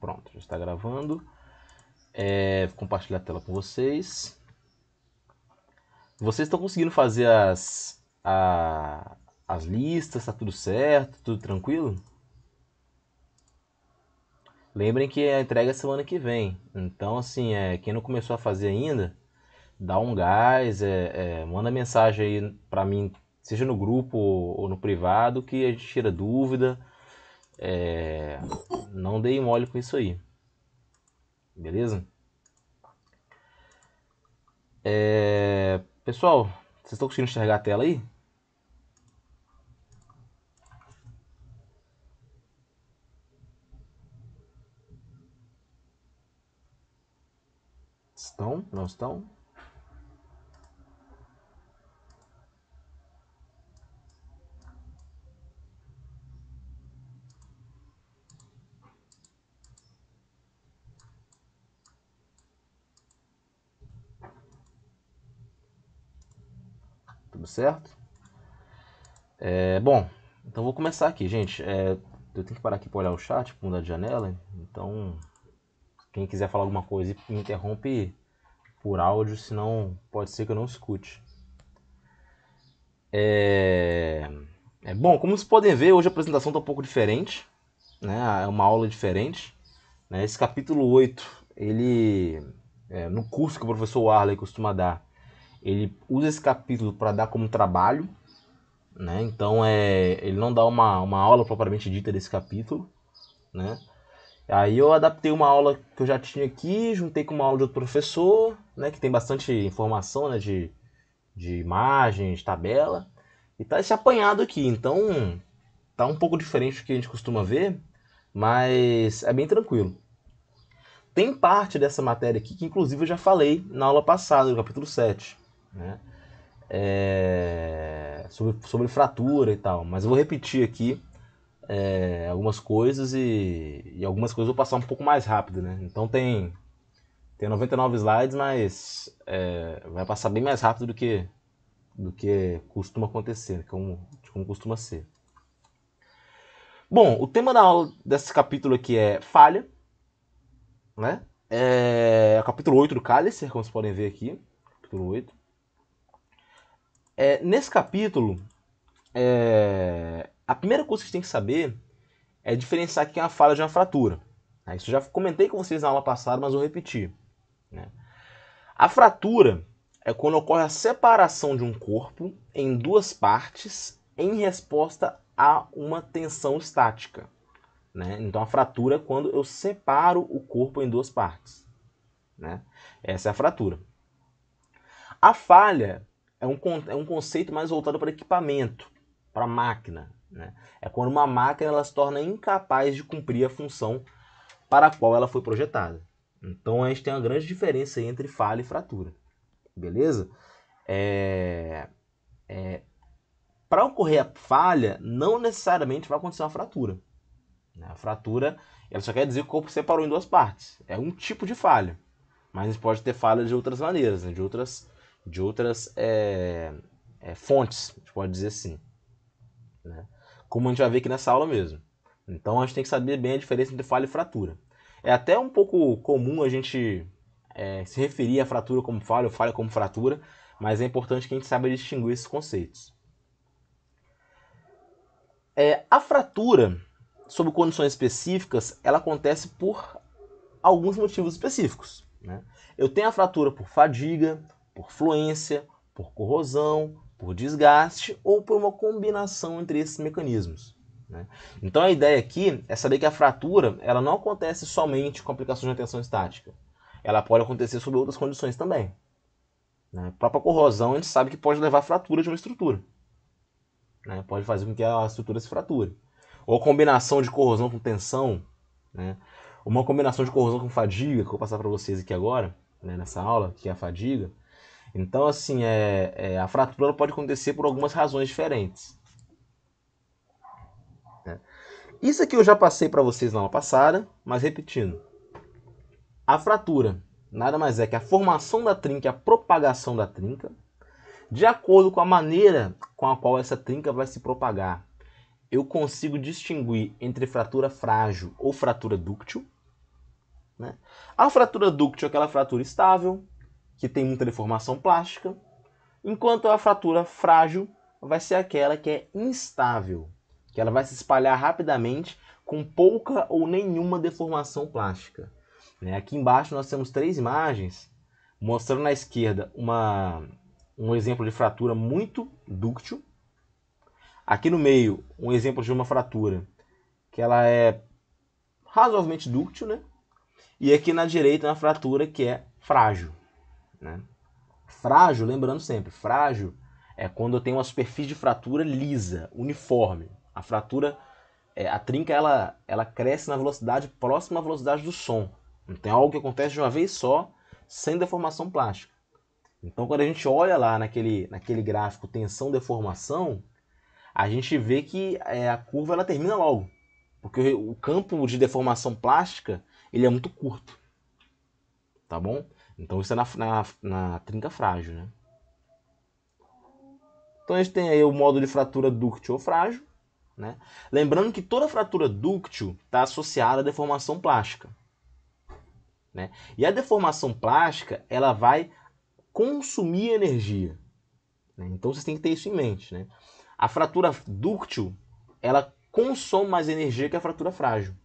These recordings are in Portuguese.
Pronto, já está gravando. Vou compartilhar a tela com vocês. Vocês estão conseguindo fazer as listas, tá tudo certo, tudo tranquilo? Lembrem que a entrega é semana que vem. Então, assim, quem não começou a fazer ainda, dá um gás, manda mensagem aí pra mim, seja no grupo ou no privado, que a gente tira dúvida. Não dei mole com isso aí. Beleza? Pessoal, vocês estão conseguindo enxergar a tela aí? Estão? Não estão? Tudo certo? Bom, então vou começar aqui, gente. Eu tenho que parar aqui para olhar o chat, para mudar de janela. Então, quem quiser falar alguma coisa, me interrompe por áudio, senão pode ser que eu não escute. Bom, como vocês podem ver, hoje a apresentação está um pouco diferente, né? É uma aula diferente. Né? Esse capítulo 8, ele, no curso que o professor Warley costuma dar, ele usa esse capítulo para dar como trabalho, né? Então ele não dá uma aula propriamente dita desse capítulo, né? Aí eu adaptei uma aula que eu já tinha aqui, juntei com uma aula de outro professor, né? Que tem bastante informação, né? De imagens, tabela, e tá esse apanhado aqui. Então tá um pouco diferente do que a gente costuma ver, mas é bem tranquilo. Tem parte dessa matéria aqui que inclusive eu já falei na aula passada, no capítulo 7, né? Sobre fratura e tal, mas eu vou repetir aqui algumas coisas e algumas coisas eu vou passar um pouco mais rápido, né? Então tem 99 slides, mas vai passar bem mais rápido do que costuma acontecer, como costuma ser. Bom, o tema da aula desse capítulo aqui é falha, né? É o capítulo 8 do Cálice, como vocês podem ver aqui, capítulo 8. Nesse capítulo, a primeira coisa que você tem que saber é diferenciar aqui uma falha de uma fratura. Isso eu já comentei com vocês na aula passada, mas vou repetir. Né? A fratura é quando ocorre a separação de um corpo em duas partes em resposta a uma tensão estática. Né? Então a fratura é quando eu separo o corpo em duas partes. Né? Essa é a fratura. A falha é um conceito mais voltado para equipamento, para máquina. Né? É quando uma máquina ela se torna incapaz de cumprir a função para a qual ela foi projetada. Então a gente tem uma grande diferença entre falha e fratura. Beleza? Para ocorrer a falha, não necessariamente vai acontecer uma fratura. A fratura ela só quer dizer que o corpo separou em duas partes. É um tipo de falha. Mas a gente pode ter falha de outras maneiras, né? de outras fontes, a gente pode dizer assim. Né? Como a gente vai ver aqui nessa aula mesmo. Então a gente tem que saber bem a diferença entre falha e fratura. É até um pouco comum a gente se referir à fratura como falha ou falha como fratura, mas é importante que a gente saiba distinguir esses conceitos. A fratura, sob condições específicas, ela acontece por alguns motivos específicos. Né? Eu tenho a fratura por fadiga, por fluência, por corrosão, por desgaste ou por uma combinação entre esses mecanismos. Né? Então a ideia aqui é saber que a fratura ela não acontece somente com aplicações de tensão estática. Ela pode acontecer sob outras condições também. Né? A própria corrosão a gente sabe que pode levar à fratura de uma estrutura. Né? Pode fazer com que a estrutura se frature. Ou a combinação de corrosão com tensão, né? Uma combinação de corrosão com fadiga, que eu vou passar para vocês aqui agora, né, nessa aula, que é a fadiga. Então, assim, a fratura pode acontecer por algumas razões diferentes. Né? Isso aqui eu já passei para vocês na aula passada, mas repetindo. A fratura nada mais é que a formação da trinca e a propagação da trinca, de acordo com a maneira com a qual essa trinca vai se propagar. Eu consigo distinguir entre fratura frágil ou fratura dúctil. né? A fratura dúctil é aquela fratura estável, que tem muita deformação plástica, enquanto a fratura frágil vai ser aquela que é instável, que ela vai se espalhar rapidamente com pouca ou nenhuma deformação plástica. Aqui embaixo nós temos 3 imagens, mostrando na esquerda um exemplo de fratura muito dúctil. Aqui no meio, um exemplo de uma fratura que ela é razoavelmente dúctil, né? E aqui na direita uma fratura que é frágil, né? Frágil, lembrando sempre, frágil é quando eu tenho uma superfície de fratura lisa, uniforme. A fratura, a trinca, ela cresce na velocidade próxima à velocidade do som. Então é algo que acontece de uma vez só, sem deformação plástica. Então quando a gente olha lá naquele gráfico tensão-deformação, a gente vê que a curva ela termina logo. Porque o campo de deformação plástica ele é muito curto. Tá bom? Então isso é na trinca frágil, né? Então a gente tem aí o modo de fratura dúctil ou frágil, né? Lembrando que toda fratura dúctil está associada à deformação plástica, né? E a deformação plástica ela vai consumir energia, né? Então vocês têm que ter isso em mente, né? A fratura dúctil ela consome mais energia que a fratura frágil,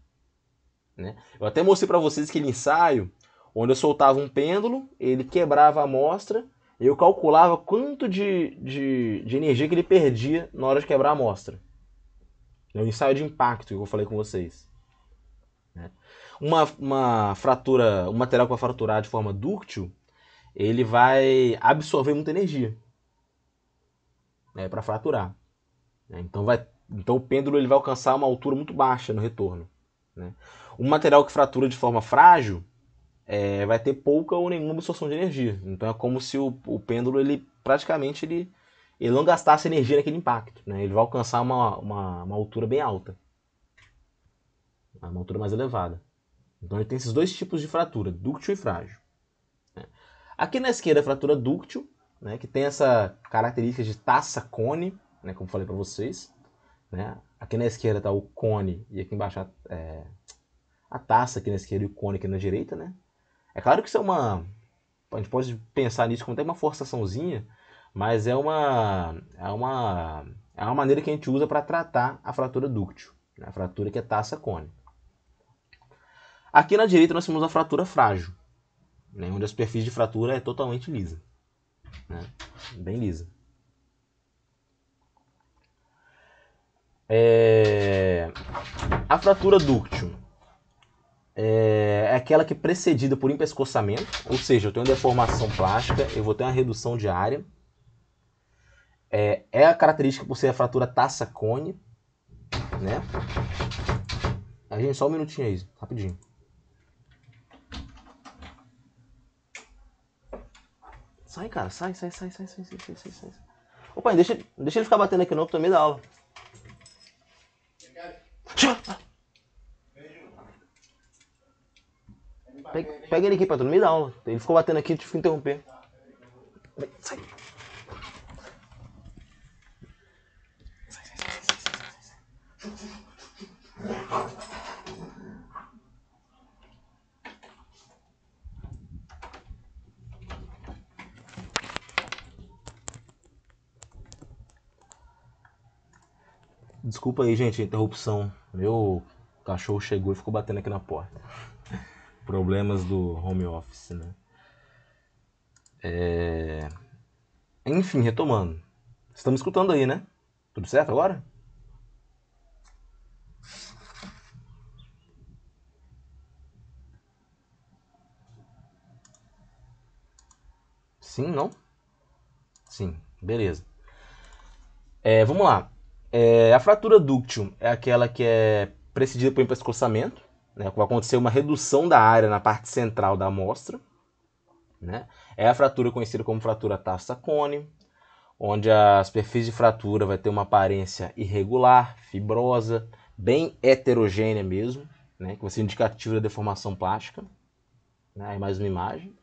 né? Eu até mostrei para vocês aquele ensaio onde eu soltava um pêndulo, ele quebrava a amostra, eu calculava quanto de energia que ele perdia na hora de quebrar a amostra. É o ensaio de impacto que eu falei com vocês. Uma fratura, um material que vai fraturar de forma dúctil, ele vai absorver muita energia, né, para fraturar. Então o pêndulo ele vai alcançar uma altura muito baixa no retorno, né? Um material que fratura de forma frágil vai ter pouca ou nenhuma absorção de energia. Então é como se o pêndulo ele praticamente ele não gastasse energia naquele impacto, né? Ele vai alcançar uma altura bem alta, uma altura mais elevada. Então ele tem esses dois tipos de fratura, dúctil e frágil, né? Aqui na esquerda a fratura dúctil, né, que tem essa característica de taça-cone, né, como falei para vocês, né? Aqui na esquerda está o cone e aqui embaixo a taça aqui na esquerda e o cone aqui na direita, né? É claro que isso a gente pode pensar nisso como até uma forçaçãozinha, mas é uma maneira que a gente usa para tratar a fratura dúctil, né? A fratura que é taça-cone. Aqui na direita nós temos a fratura frágil, né? Onde a superfície de fratura é totalmente lisa, né? Bem lisa. A fratura dúctil é aquela que é precedida por empescoçamento, ou seja, eu tenho uma deformação plástica, eu vou ter uma redução de área. É a característica por ser a fratura taça-cone, né? A gente, só um minutinho aí, rapidinho. Sai, cara, sai. Opa, deixa ele ficar batendo aqui não, que eu tô no meio da aula. Pega ele aqui, pra tô no meio da aula. Ele ficou batendo aqui, eu tive que interromper. Sai. Desculpa aí, gente, a interrupção. Meu cachorro chegou e ficou batendo aqui na porta. Problemas do home office, né? Enfim, retomando. Estamos escutando aí, né? Tudo certo agora? Sim, não? Sim, beleza. Vamos lá. A fratura dúctil é aquela que é precedida por empescoçamento, né? Vai acontecer uma redução da área na parte central da amostra, né? É a fratura conhecida como fratura taça-cone, onde a superfície de fratura vai ter uma aparência irregular, fibrosa, bem heterogênea mesmo, né? Que vai ser indicativo da deformação plástica, né? Aí mais uma imagem.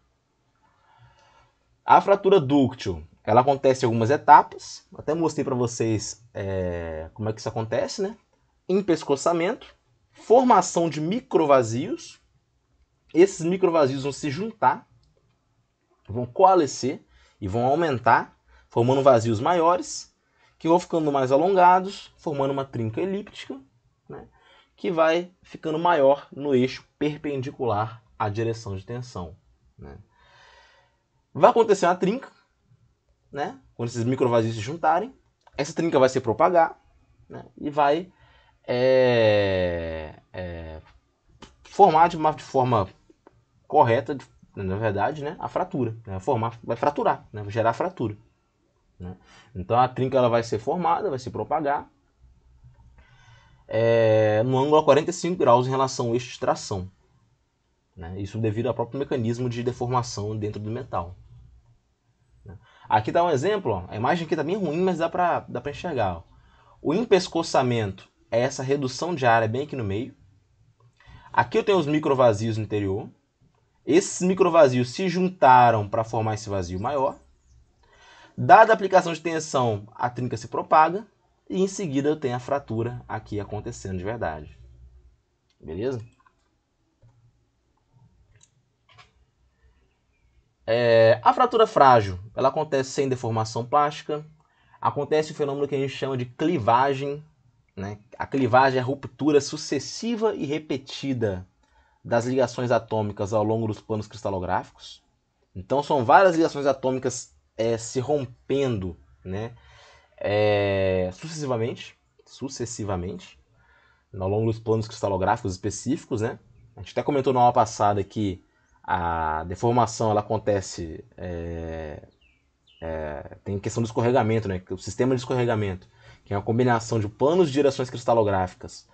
A fratura dúctil, ela acontece em algumas etapas. Até mostrei para vocês como é que isso acontece, né? Empescoçamento, formação de microvazios esses microvazios vão se juntar, vão coalescer e vão aumentar, formando vazios maiores, que vão ficando mais alongados, formando uma trinca elíptica, né, que vai ficando maior no eixo perpendicular à direção de tensão. Né. Vai acontecer uma trinca, né, quando esses microvazios se juntarem, essa trinca vai se propagar, né, e vai formar de uma forma correta, na verdade, né, a fratura. Né, vai fraturar, né, vai gerar fratura. Né. Então a trinca ela vai ser formada, vai se propagar no ângulo a 45 graus em relação ao eixo de tração. Né, isso devido ao próprio mecanismo de deformação dentro do metal. Né. Aqui está um exemplo, ó, a imagem aqui está bem ruim, mas dá para enxergar. Ó. O empescoçamento é essa redução de área bem aqui no meio. Aqui eu tenho os microvazios no interior. Esses microvazios se juntaram para formar esse vazio maior. Dada a aplicação de tensão, a trinca se propaga. E em seguida eu tenho a fratura aqui acontecendo de verdade. Beleza? A fratura frágil, ela acontece sem deformação plástica. Acontece o fenômeno que a gente chama de clivagem. Né? A clivagem é a ruptura sucessiva e repetida das ligações atômicas ao longo dos panos cristalográficos. Então são várias ligações atômicas se rompendo, né, sucessivamente ao longo dos planos cristalográficos específicos. Né? A gente até comentou na aula passada que a deformação ela acontece, tem questão do escorregamento, né? O sistema de escorregamento, que é uma combinação de panos de direções cristalográficas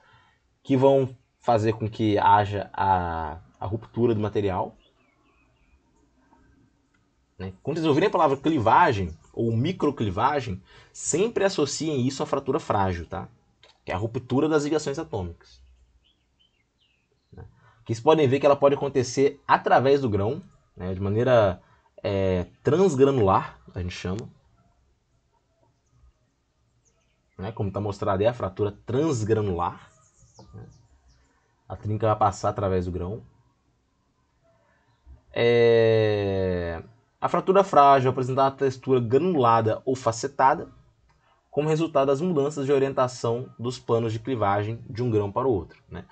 que vão fazer com que haja a ruptura do material. Né? Quando vocês ouvirem a palavra clivagem ou microclivagem, sempre associem isso à fratura frágil, tá? Que é a ruptura das ligações atômicas. Né? Que vocês podem ver que ela pode acontecer através do grão, né? De maneira transgranular, a gente chama. Né? Como está mostrado aí, a fratura transgranular. Né? A trinca vai passar através do grão. A fratura frágil apresenta uma textura granulada ou facetada, como resultado das mudanças de orientação dos panos de clivagem de um grão para o outro. Né?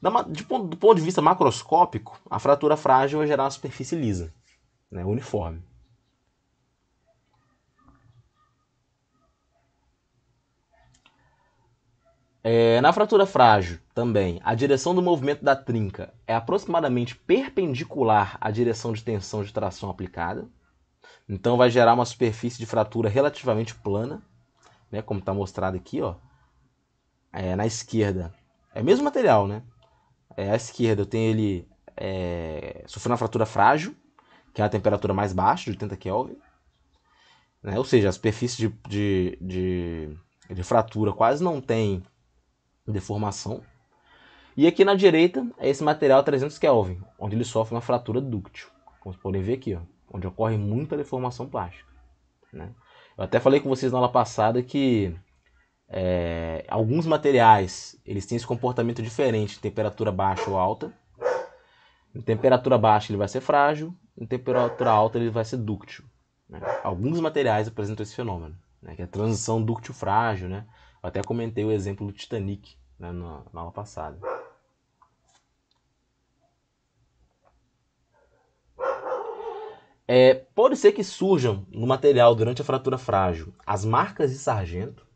Do ponto de vista macroscópico, a fratura frágil vai gerar uma superfície lisa, né, uniforme. Na fratura frágil, também, a direção do movimento da trinca é aproximadamente perpendicular à direção de tensão de tração aplicada. Então vai gerar uma superfície de fratura relativamente plana, né, como está mostrado aqui. Ó. Na esquerda, é o mesmo material. Né? À esquerda eu tenho ele sofrendo uma fratura frágil, que é a temperatura mais baixa, de 80 Kelvin. Né? Ou seja, a superfície de fratura quase não tem deformação. E aqui na direita é esse material a 300 Kelvin, onde ele sofre uma fratura dúctil. Como vocês podem ver aqui, ó, onde ocorre muita deformação plástica. Né? Eu até falei com vocês na aula passada que alguns materiais eles têm esse comportamento diferente em temperatura baixa ou alta. Em temperatura baixa ele vai ser frágil, em temperatura alta ele vai ser dúctil. Né? Alguns materiais apresentam esse fenômeno, né? Que é a transição dúctil-frágil. Né? Eu até comentei o exemplo do Titanic, né, na aula passada. Pode ser que surjam no material durante a fratura frágil as marcas de sargento,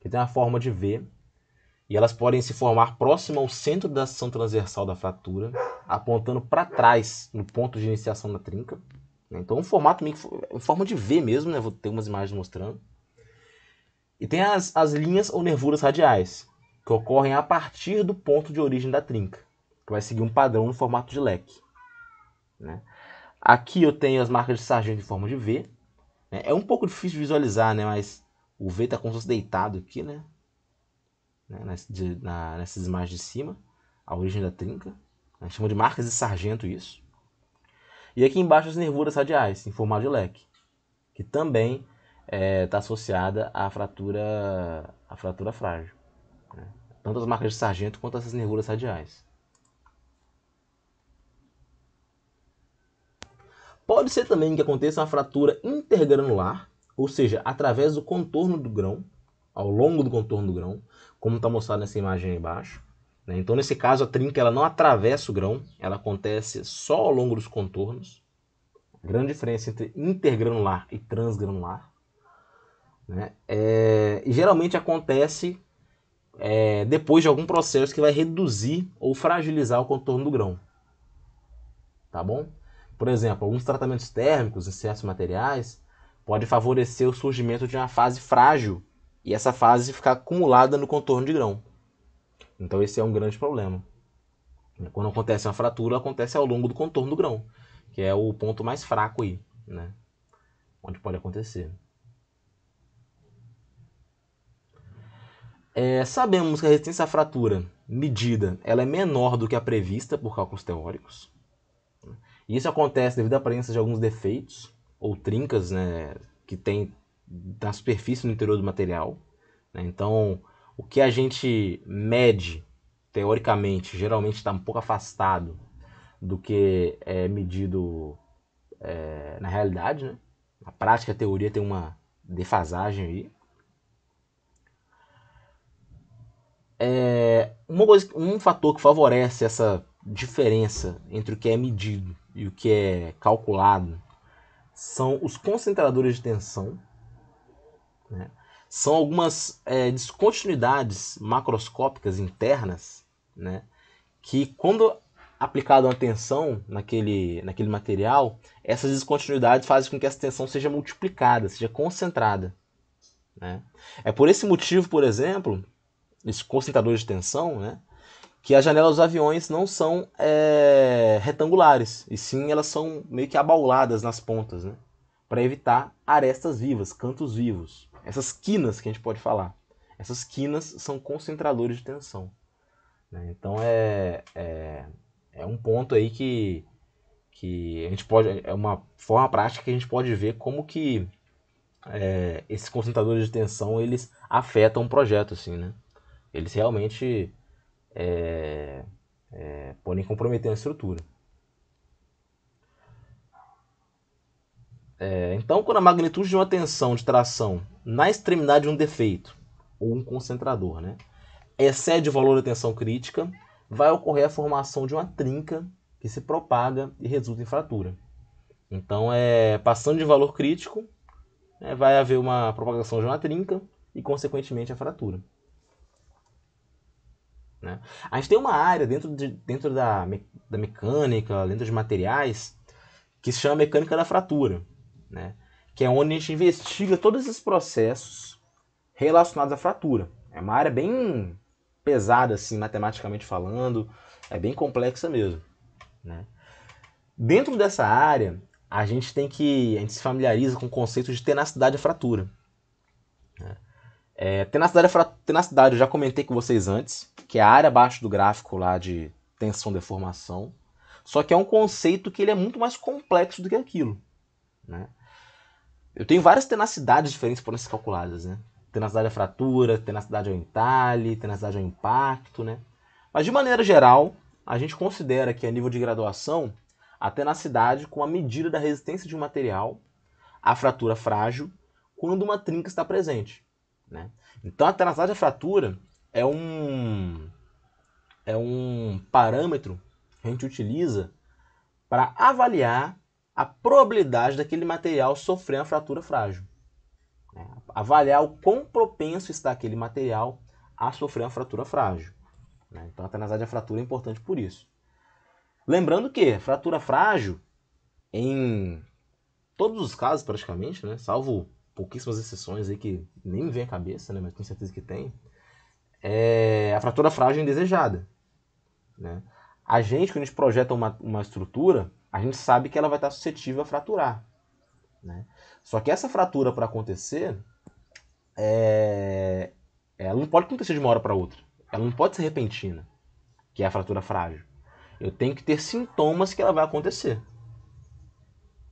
que tem a forma de V, e elas podem se formar próximo ao centro da seção transversal da fratura, apontando para trás no ponto de iniciação da trinca. Então um formato meio em forma de V mesmo, né? Vou ter umas imagens mostrando. E tem as linhas ou nervuras radiais, que ocorrem a partir do ponto de origem da trinca, que vai seguir um padrão no formato de leque. Né? Aqui eu tenho as marcas de sargento em forma de V. Né? É um pouco difícil de visualizar, né? Mas o V está como se fosse deitado aqui, né? Nessas imagens de cima, a origem da trinca. A gente chama de marcas de sargento isso. E aqui embaixo as nervuras radiais, em formato de leque, que também está associada à fratura frágil. Né? Tanto as marcas de sargento quanto essas nervuras radiais. Pode ser também que aconteça uma fratura intergranular, ou seja, através do contorno do grão, ao longo do contorno do grão, como está mostrado nessa imagem aí embaixo. Então, nesse caso, a trinca ela não atravessa o grão, ela acontece só ao longo dos contornos. Grande diferença entre intergranular e transgranular. E geralmente acontece depois de algum processo que vai reduzir ou fragilizar o contorno do grão. Tá bom? Por exemplo, alguns tratamentos térmicos em certos materiais pode favorecer o surgimento de uma fase frágil e essa fase ficar acumulada no contorno de grão. Então esse é um grande problema. Quando acontece uma fratura, acontece ao longo do contorno do grão, que é o ponto mais fraco aí, né? Onde pode acontecer. Sabemos que a resistência à fratura medida ela é menor do que a prevista por cálculos teóricos. E isso acontece devido à presença de alguns defeitos ou trincas, né, que tem na superfície no interior do material. Então, o que a gente mede teoricamente geralmente está um pouco afastado do que é medido na realidade, né? Na prática, a teoria tem uma defasagem aí. Um fator que favorece essa diferença entre o que é medido e o que é calculado são os concentradores de tensão. Né? São algumas descontinuidades macroscópicas internas, né? Que quando aplicada uma tensão naquele material, essas descontinuidades fazem com que essa tensão seja multiplicada, seja concentrada. Né? É por esse motivo, por exemplo, esses concentradores de tensão, né, que as janelas dos aviões não são retangulares, e sim elas são meio que abauladas nas pontas, né, para evitar arestas vivas, cantos vivos. Essas quinas que a gente pode falar. Essas quinas são concentradores de tensão. Né? Então é um ponto aí que a gente pode. É uma forma prática que a gente pode ver como que esses concentradores de tensão eles afetam o projeto, assim, né? Eles realmente podem comprometer a estrutura. Então, quando a magnitude de uma tensão de tração na extremidade de um defeito, ou um concentrador, né, excede o valor da tensão crítica, vai ocorrer a formação de uma trinca que se propaga e resulta em fratura. Então, passando de valor crítico, vai haver uma propagação de uma trinca e, consequentemente, a fratura. Né? A gente tem uma área dentro da mecânica, dentro de materiais, que se chama mecânica da fratura, né? Que é onde a gente investiga todos esses processos relacionados à fratura. É uma área bem pesada, assim, matematicamente falando, é bem complexa mesmo. Né? Dentro dessa área, a gente se familiariza com o conceito de tenacidade da fratura. Tenacidade eu já comentei com vocês antes, que é a área abaixo do gráfico lá de tensão-deformação. Só que é um conceito que ele é muito mais complexo do que aquilo. Né? Eu tenho várias tenacidades diferentes que podem ser calculadas. Né? Tenacidade à fratura, tenacidade ao entalhe, tenacidade ao impacto. Né? Mas de maneira geral, a gente considera que a nível de graduação, a tenacidade com a medida da resistência de um material à fratura frágil quando uma trinca está presente. Né? Então a tenacidade da fratura é um parâmetro que a gente utiliza para avaliar a probabilidade daquele material sofrer uma fratura frágil. Né? Avaliar o quão propenso está aquele material a sofrer uma fratura frágil. Né? Então a tenacidade da fratura é importante por isso. Lembrando que a fratura frágil, em todos os casos praticamente, né, salvo pouquíssimas exceções aí que nem me vem à cabeça, né, mas tenho certeza que tem, a fratura frágil é indesejada. Né? A gente, quando a gente projeta uma estrutura, a gente sabe que ela vai estar suscetível a fraturar. Né? Só que essa fratura, para acontecer, ela não pode acontecer de uma hora para outra. Ela não pode ser repentina, que é a fratura frágil. Eu tenho que ter sintomas que ela vai acontecer.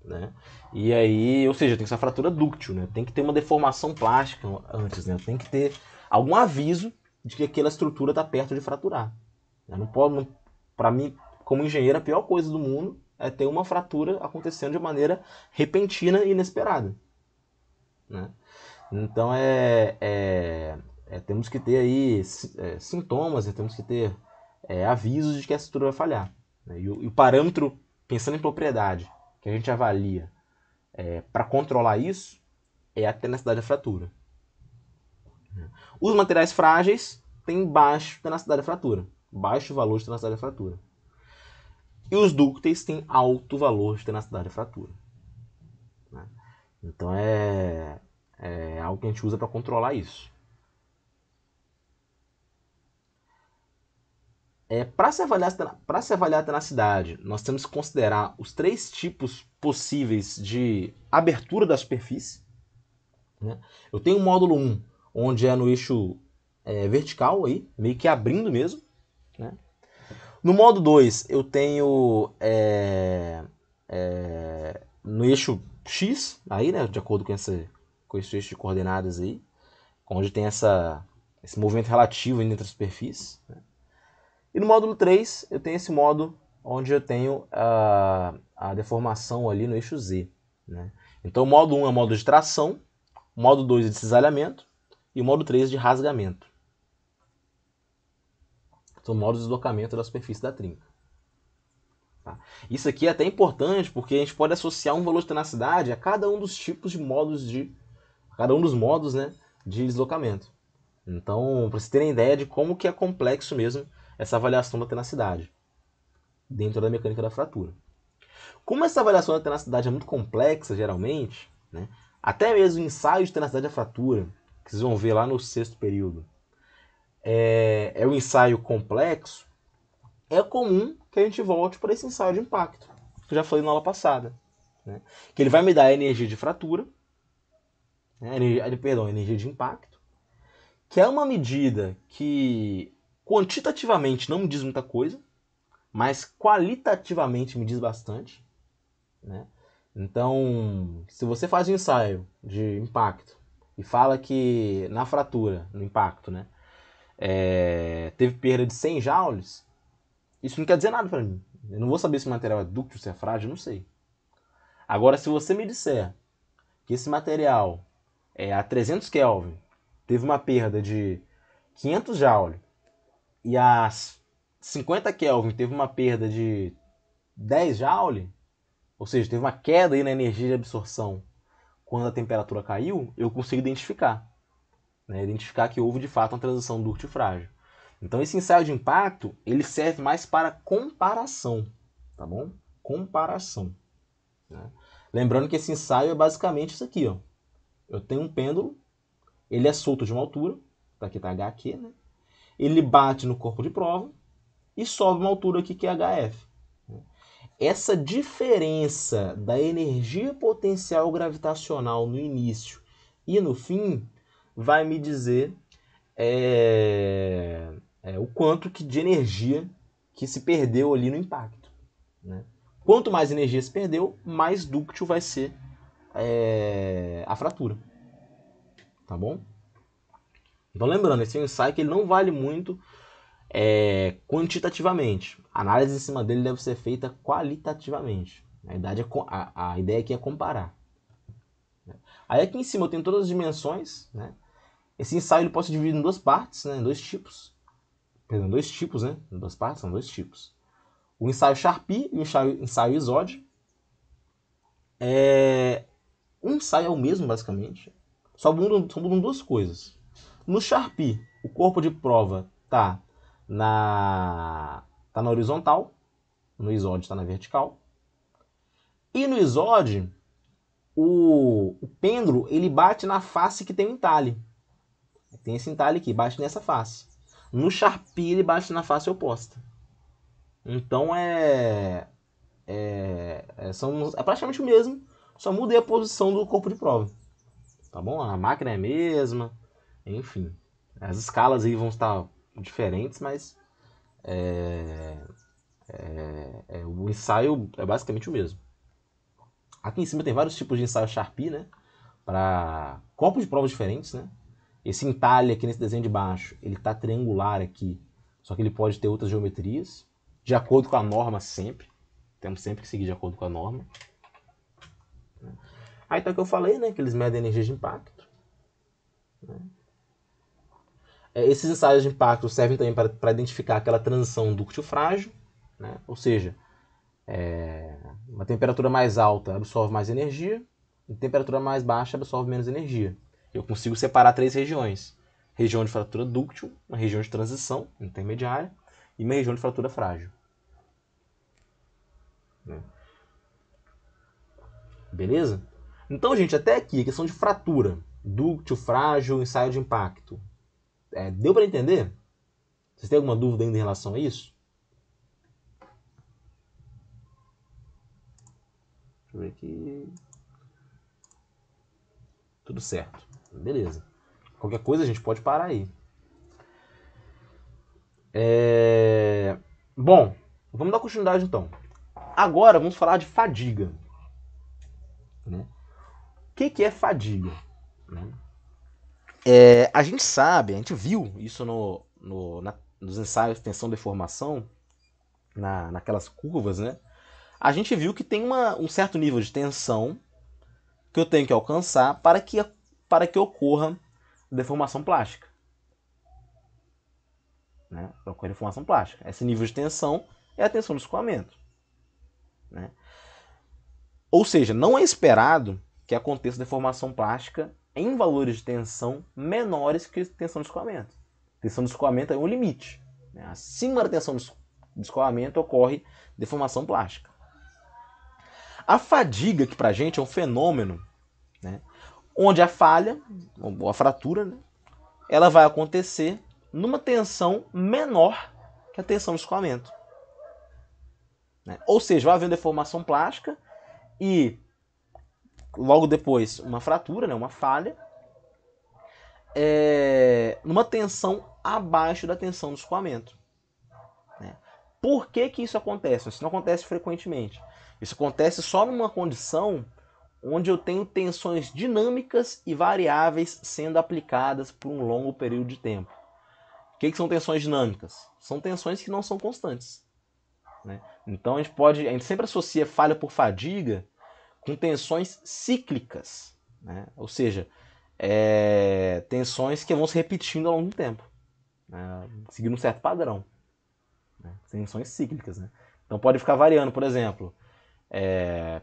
Né? E aí, ou seja, tem que ser uma fratura dúctil, né? Tem que ter uma deformação plástica antes, né? Tem que ter algum aviso de que aquela estrutura está perto de fraturar. Não pode, para mim, como engenheiro, a pior coisa do mundo é ter uma fratura acontecendo de maneira repentina e inesperada, né? Então temos que ter aí sintomas, temos que ter avisos de que a estrutura vai falhar, né? E o parâmetro, pensando em propriedade, que a gente avalia para controlar isso é a tenacidade da fratura. Os materiais frágeis têm baixo tenacidade da fratura, baixo valor de tenacidade da fratura. E os dúcteis têm alto valor de tenacidade da fratura, né? Então é algo que a gente usa para controlar isso. Para se avaliar a tenacidade, nós temos que considerar os 3 tipos possíveis de abertura da superfície, né? Eu tenho o módulo 1, onde é no eixo vertical, aí, meio que abrindo mesmo, né? No módulo 2, eu tenho no eixo X, aí, né, de acordo com esse eixo de coordenadas aí, onde tem esse movimento relativo entre as superfícies, né? E no módulo 3, eu tenho esse modo onde eu tenho a deformação ali no eixo Z, né? Então o módulo 1 é o modo de tração, o módulo 2 é de cisalhamento e o módulo 3 de rasgamento. São modos de deslocamento da superfície da trinca. Tá? Isso aqui é até importante porque a gente pode associar um valor de tenacidade a cada um dos tipos de modos cada um dos modos, né, de deslocamento. Então, para vocês terem ideia de como que é complexo mesmo essa avaliação da tenacidade dentro da mecânica da fratura. Como essa avaliação da tenacidade é muito complexa, geralmente, né, até mesmo o ensaio de tenacidade da fratura, que vocês vão ver lá no 6º período, é um ensaio complexo, é comum que a gente volte para esse ensaio de impacto, que eu já falei na aula passada, né, que ele vai me dar a energia de fratura, né, energia de impacto, que é uma medida que quantitativamente não me diz muita coisa, mas qualitativamente me diz bastante, né? Então, se você faz um ensaio de impacto e fala que na fratura, no impacto, né, teve perda de 100 joules, isso não quer dizer nada para mim. Eu não vou saber se o material é dúctil, se é frágil, eu não sei. Agora, se você me disser que esse material a 300 Kelvin teve uma perda de 500 joules e a 50 Kelvin teve uma perda de 10 joules, ou seja, teve uma queda aí na energia de absorção quando a temperatura caiu, eu consigo identificar, né? Identificar que houve de fato uma transição dúctil frágil. Então esse ensaio de impacto, ele serve mais para comparação, tá bom? Comparação, né? Lembrando que esse ensaio é basicamente isso aqui, ó. Eu tenho um pêndulo, ele é solto de uma altura, aqui está HQ, né? Ele bate no corpo de prova e sobe uma altura aqui que é HF. Essa diferença da energia potencial gravitacional no início e no fim vai me dizer o quanto de energia que se perdeu ali no impacto, né? Quanto mais energia se perdeu, mais dúctil vai ser a fratura. Tá bom? Então lembrando, esse é um ensaio que ele não vale muito quantitativamente. A análise em cima dele deve ser feita qualitativamente. A ideia aqui é comparar. Aí aqui em cima eu tenho todas as dimensões, né? Esse ensaio ele pode ser dividido em 2 partes, né? Em 2 tipos. Perdão, 2 tipos, né? Em 2 partes, são 2 tipos. O ensaio Charpy e o ensaio Isod. O ensaio é o mesmo, basicamente. Só mudam 2 coisas. No Charpy, o corpo de prova tá na horizontal, no Isod está na vertical. E no Isod, o pêndulo ele bate na face que tem o entalhe. Tem esse entalhe aqui, bate nessa face. No Charpy ele bate na face oposta. Então é praticamente o mesmo, só muda a posição do corpo de prova. Tá bom? A máquina é a mesma, enfim. As escalas aí vão estar diferentes, mas o ensaio é basicamente o mesmo. Aqui em cima tem vários tipos de ensaio Charpy, né? Para corpos de provas diferentes, né? Esse entalhe aqui nesse desenho de baixo, ele está triangular aqui, só que ele pode ter outras geometrias, de acordo com a norma sempre. Temos sempre que seguir de acordo com a norma. Aí então que eu falei, né, que eles medem a energia de impacto. Esses ensaios de impacto servem também para identificar aquela transição dúctil frágil, né? Ou seja, uma temperatura mais alta absorve mais energia, e temperatura mais baixa absorve menos energia. Eu consigo separar 3 regiões. Região de fratura dúctil, uma região de transição intermediária e uma região de fratura frágil. Beleza? Então, gente, até aqui, a questão de fratura, dúctil, frágil, ensaio de impacto. Deu para entender? Vocês têm alguma dúvida ainda em relação a isso? Deixa eu ver aqui. Tudo certo. Beleza. Qualquer coisa a gente pode parar aí. Bom, vamos dar continuidade então. Agora vamos falar de fadiga. Né? O que é fadiga? Né? A gente sabe, a gente viu isso nos ensaios de tensão e deformação, naquelas curvas, né? A gente viu que tem um certo nível de tensão que eu tenho que alcançar para que ocorra deformação plástica. Né? Para ocorrer deformação plástica. Esse nível de tensão é a tensão do escoamento. Né? Ou seja, não é esperado que aconteça deformação plástica em valores de tensão menores que a tensão de escoamento. A tensão de escoamento é um limite. Né? Acima da tensão de escoamento ocorre deformação plástica. A fadiga, que pra gente é um fenômeno, né, onde a falha, ou a fratura, né, ela vai acontecer numa tensão menor que a tensão de escoamento. Né? Ou seja, vai haver deformação plástica e logo depois uma fratura, né, uma falha, numa tensão abaixo da tensão do escoamento. Né? Por que isso acontece? Isso não acontece frequentemente. Isso acontece só numa condição onde eu tenho tensões dinâmicas e variáveis sendo aplicadas por um longo período de tempo. O que são tensões dinâmicas? São tensões que não são constantes. Né? Então a gente sempre associa falha por fadiga com tensões cíclicas. Né? Ou seja, tensões que vão se repetindo ao longo do tempo, né? Seguindo um certo padrão. Né? Tensões cíclicas. Né? Então pode ficar variando, por exemplo,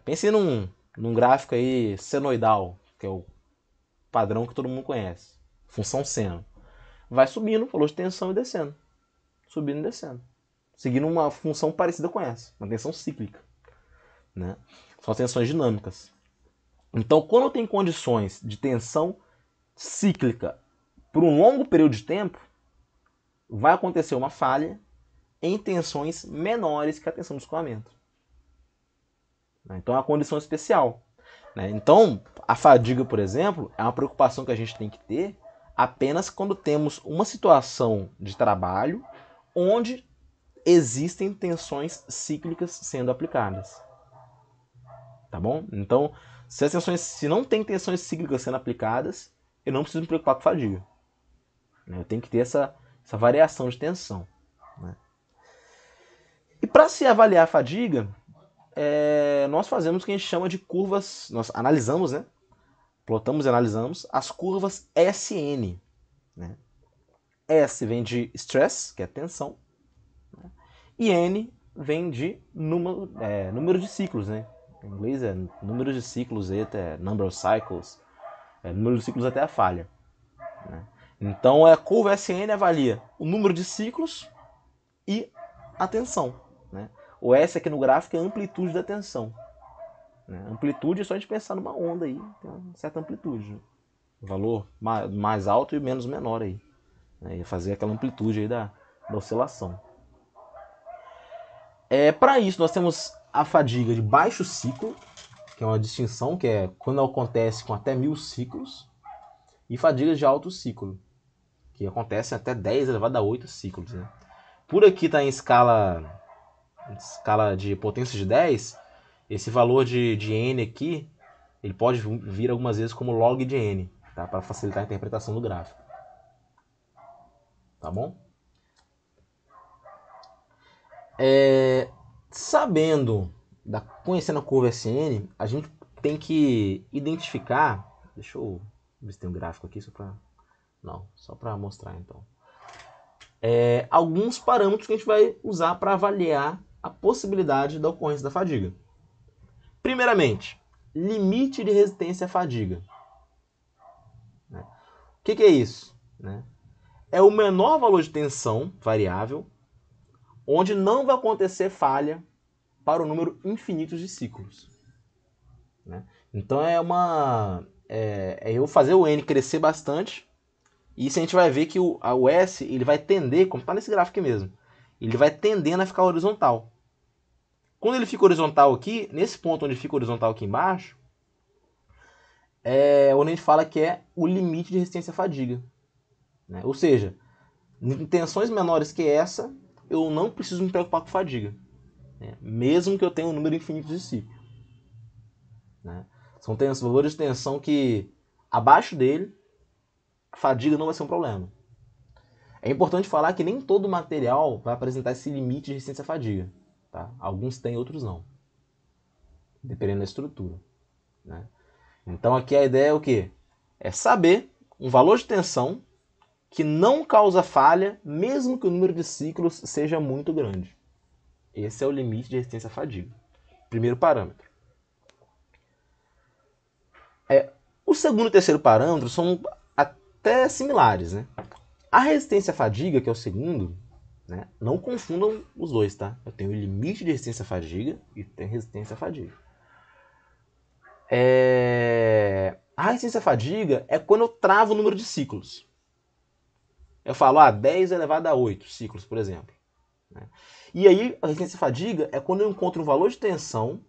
pense num gráfico aí senoidal, que é o padrão que todo mundo conhece. Função seno. Vai subindo, valor de tensão e descendo. Subindo e descendo. Seguindo uma função parecida com essa. Uma tensão cíclica. Né? São as tensões dinâmicas. Então, quando eu tenho condições de tensão cíclica por um longo período de tempo, vai acontecer uma falha em tensões menores que a tensão de escoamento. Então é uma condição especial. Então, a fadiga, por exemplo, é uma preocupação que a gente tem que ter apenas quando temos uma situação de trabalho onde existem tensões cíclicas sendo aplicadas. Tá bom? Então, se não tem tensões cíclicas sendo aplicadas, eu não preciso me preocupar com fadiga. Eu tenho que ter essa variação de tensão. Né? E para se avaliar a fadiga, nós fazemos o que a gente chama de curvas. Nós analisamos, né? Plotamos e analisamos as curvas SN. Né? S vem de stress, que é tensão, né? E N vem de número de ciclos. Né? Em inglês é número de ciclos, number of cycles, número de ciclos até a falha. Né? Então a curva SN avalia o número de ciclos e a tensão. Né? O S aqui no gráfico é a amplitude da tensão. Né? Amplitude é só a gente pensar numa onda aí, tem uma certa amplitude. Né? Valor mais alto e menos menor aí. Né? E fazer aquela amplitude aí da oscilação. Para isso nós temos a fadiga de baixo ciclo, que é uma distinção, que é quando acontece com até 1000 ciclos, e fadiga de alto ciclo, que acontece até 10 elevado a 8 ciclos. Né? Por aqui está em escala de potência de 10, esse valor de N aqui, ele pode vir algumas vezes como log de N, tá? Para facilitar a interpretação do gráfico. Tá bom? Sabendo conhecendo a curva SN, a gente tem que identificar... Deixa eu ver se tem um gráfico aqui, só para mostrar então. Alguns parâmetros que a gente vai usar para avaliar a possibilidade da ocorrência da fadiga. Primeiramente, limite de resistência à fadiga. O que é isso? É o menor valor de tensão variável onde não vai acontecer falha para o número infinito de ciclos. Então eu fazer o N crescer bastante, e isso a gente vai ver que o S ele vai tender, como está nesse gráfico aqui mesmo, ele vai tendendo a ficar horizontal. Quando ele fica horizontal aqui, nesse ponto onde fica horizontal aqui embaixo, onde a gente fala que é o limite de resistência à fadiga. Ou seja, em tensões menores que essa, eu não preciso me preocupar com fadiga, mesmo que eu tenha um número infinito de ciclos. São valores de tensão que, abaixo dele, a fadiga não vai ser um problema. É importante falar que nem todo material vai apresentar esse limite de resistência à fadiga. Tá? Alguns têm, outros não. Dependendo da estrutura. Então aqui a ideia é o quê? É saber um valor de tensão que não causa falha, mesmo que o número de ciclos seja muito grande. Esse é o limite de resistência à fadiga. Primeiro parâmetro. O segundo e terceiro parâmetro são até similares. A resistência à fadiga, que é o segundo, não confundam os dois, tá? Eu tenho o limite de resistência à fadiga e tenho resistência à fadiga. A resistência à fadiga é quando eu travo o número de ciclos. Eu falo, 10 elevado a 8 ciclos, por exemplo. E aí, a resistência à fadiga é quando eu encontro um valor de tensão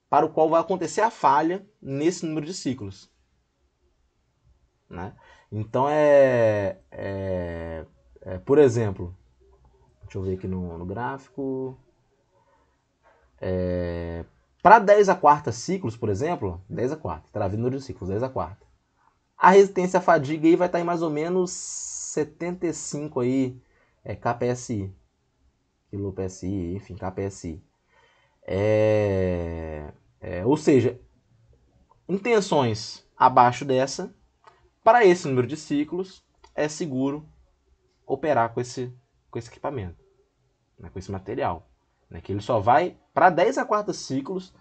para o qual vai acontecer a falha nesse número de ciclos. Então, por exemplo, deixa eu ver aqui no gráfico. Para 10 a quarta ciclos, por exemplo, 10 a quarta, travando o número de ciclos, 10 a quarta. A resistência à fadiga aí vai estar em mais ou menos 75 aí, kPSI. QPSI, enfim, kPSI. Ou seja, em tensões abaixo dessa, para esse número de ciclos, é seguro operar com esse equipamento, com esse material. Que ele só vai, para 10 a quarta ciclos,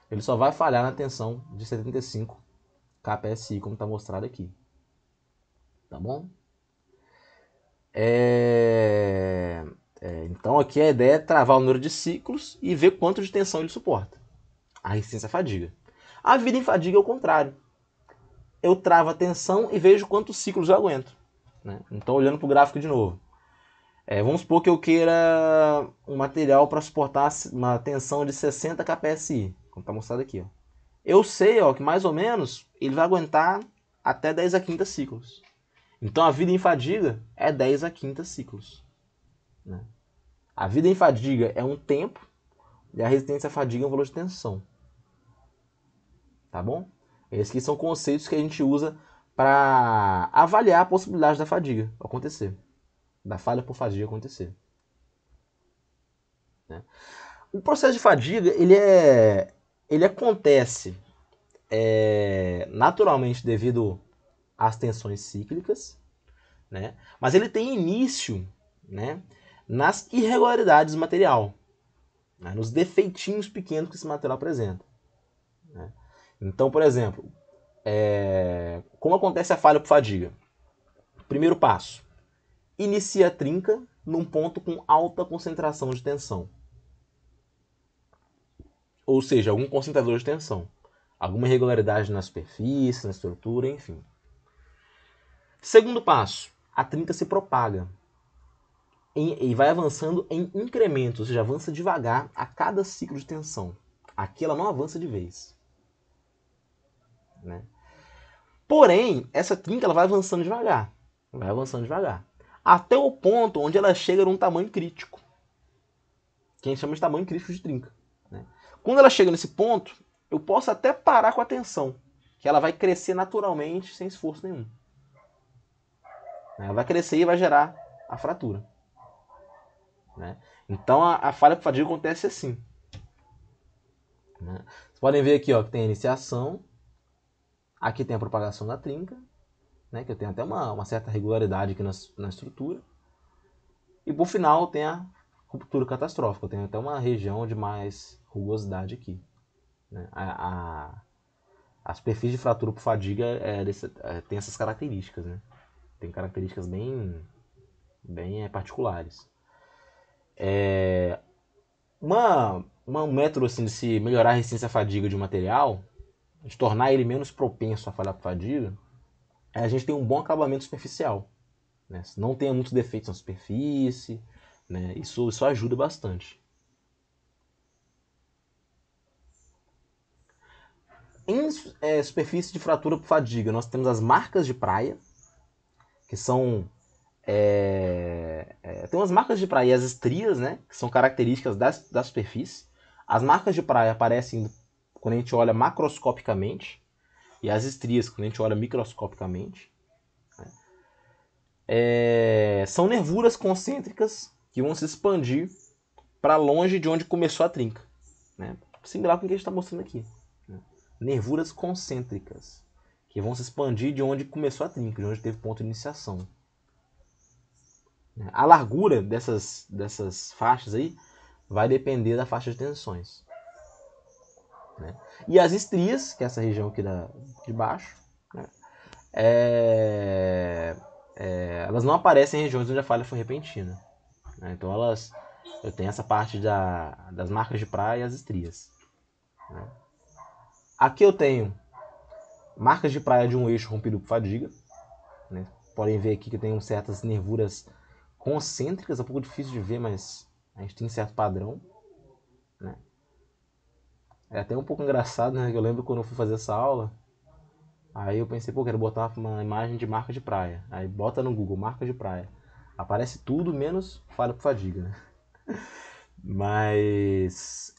ele só vai falhar na tensão de 75 kPSI, como está mostrado aqui. Tá bom? Então aqui a ideia é travar o número de ciclos e ver quanto de tensão ele suporta. A resistência à fadiga. A vida em fadiga é o contrário. Eu travo a tensão e vejo quantos ciclos eu aguento. Então, olhando para o gráfico de novo. Vamos supor que eu queira um material para suportar uma tensão de 60 kPSI, como está mostrado aqui. Eu sei que mais ou menos ele vai aguentar até 10 a quinta ciclos. Então a vida em fadiga é 10 a quinta ciclos. A vida em fadiga é um tempo e a resistência à fadiga é um valor de tensão. Tá bom? Esses aqui são conceitos que a gente usa para avaliar a possibilidade da fadiga acontecer. Da falha por fadiga acontecer. O processo de fadiga, ele acontece naturalmente devido às tensões cíclicas, mas ele tem início nas irregularidades do material, nos defeitinhos pequenos que esse material apresenta. Então, por exemplo, como acontece a falha por fadiga? Primeiro passo, inicia a trinca num ponto com alta concentração de tensão. Ou seja, algum concentrador de tensão. Alguma irregularidade na superfície, na estrutura, enfim. Segundo passo, a trinca se propaga e vai avançando em incrementos, ou seja, avança devagar a cada ciclo de tensão. Aqui ela não avança de vez. Porém, essa trinca ela vai avançando devagar. Até o ponto onde ela chega num tamanho crítico. Que a gente chama de tamanho crítico de trinca. Quando ela chega nesse ponto, eu posso até parar com a tensão, que ela vai crescer naturalmente, sem esforço nenhum. Ela vai crescer e vai gerar a fratura. Então a falha por fadiga acontece assim. né? Vocês podem ver aqui, ó, que tem a iniciação, aqui tem a propagação da trinca, né, que eu tenho até uma certa regularidade aqui na estrutura, e por final tem a ruptura catastrófica, eu tenho até uma região de mais rugosidade aqui, né? A superfície de fratura por fadiga tem essas características, né? Tem características bem particulares. Um método assim, de se melhorar a resistência à fadiga de um material, de tornar ele menos propenso a falhar por fadiga, é a gente ter um bom acabamento superficial, né? Não tenha muitos defeitos na superfície, né? Isso ajuda bastante. Em superfície de fratura por fadiga, nós temos as marcas de praia, que são tem umas marcas de praia e as estrias, né, que são características da superfície. As marcas de praia aparecem quando a gente olha macroscopicamente e as estrias quando a gente olha microscopicamente. São nervuras concêntricas que vão se expandir para longe de onde começou a trinca, né? Similar com o que a gente está mostrando aqui, né? Nervuras concêntricas que vão se expandir de onde começou a trinca, de onde teve ponto de iniciação. A largura dessas faixas aí vai depender da faixa de tensões, né? E as estrias, que é essa região aqui de baixo, né? Elas não aparecem em regiões onde a falha foi repentina, né? Então eu tenho essa parte das marcas de praia e as estrias, né? Aqui eu tenho marcas de praia de um eixo rompido por fadiga, né? Podem ver aqui que tem certas nervuras concêntricas, é um pouco difícil de ver, mas a gente tem um certo padrão, né? É até um pouco engraçado, né? Eu lembro quando eu fui fazer essa aula, aí eu pensei, pô, quero botar uma imagem de marca de praia. Aí bota no Google, marca de praia. Aparece tudo menos falha por fadiga, né? Mas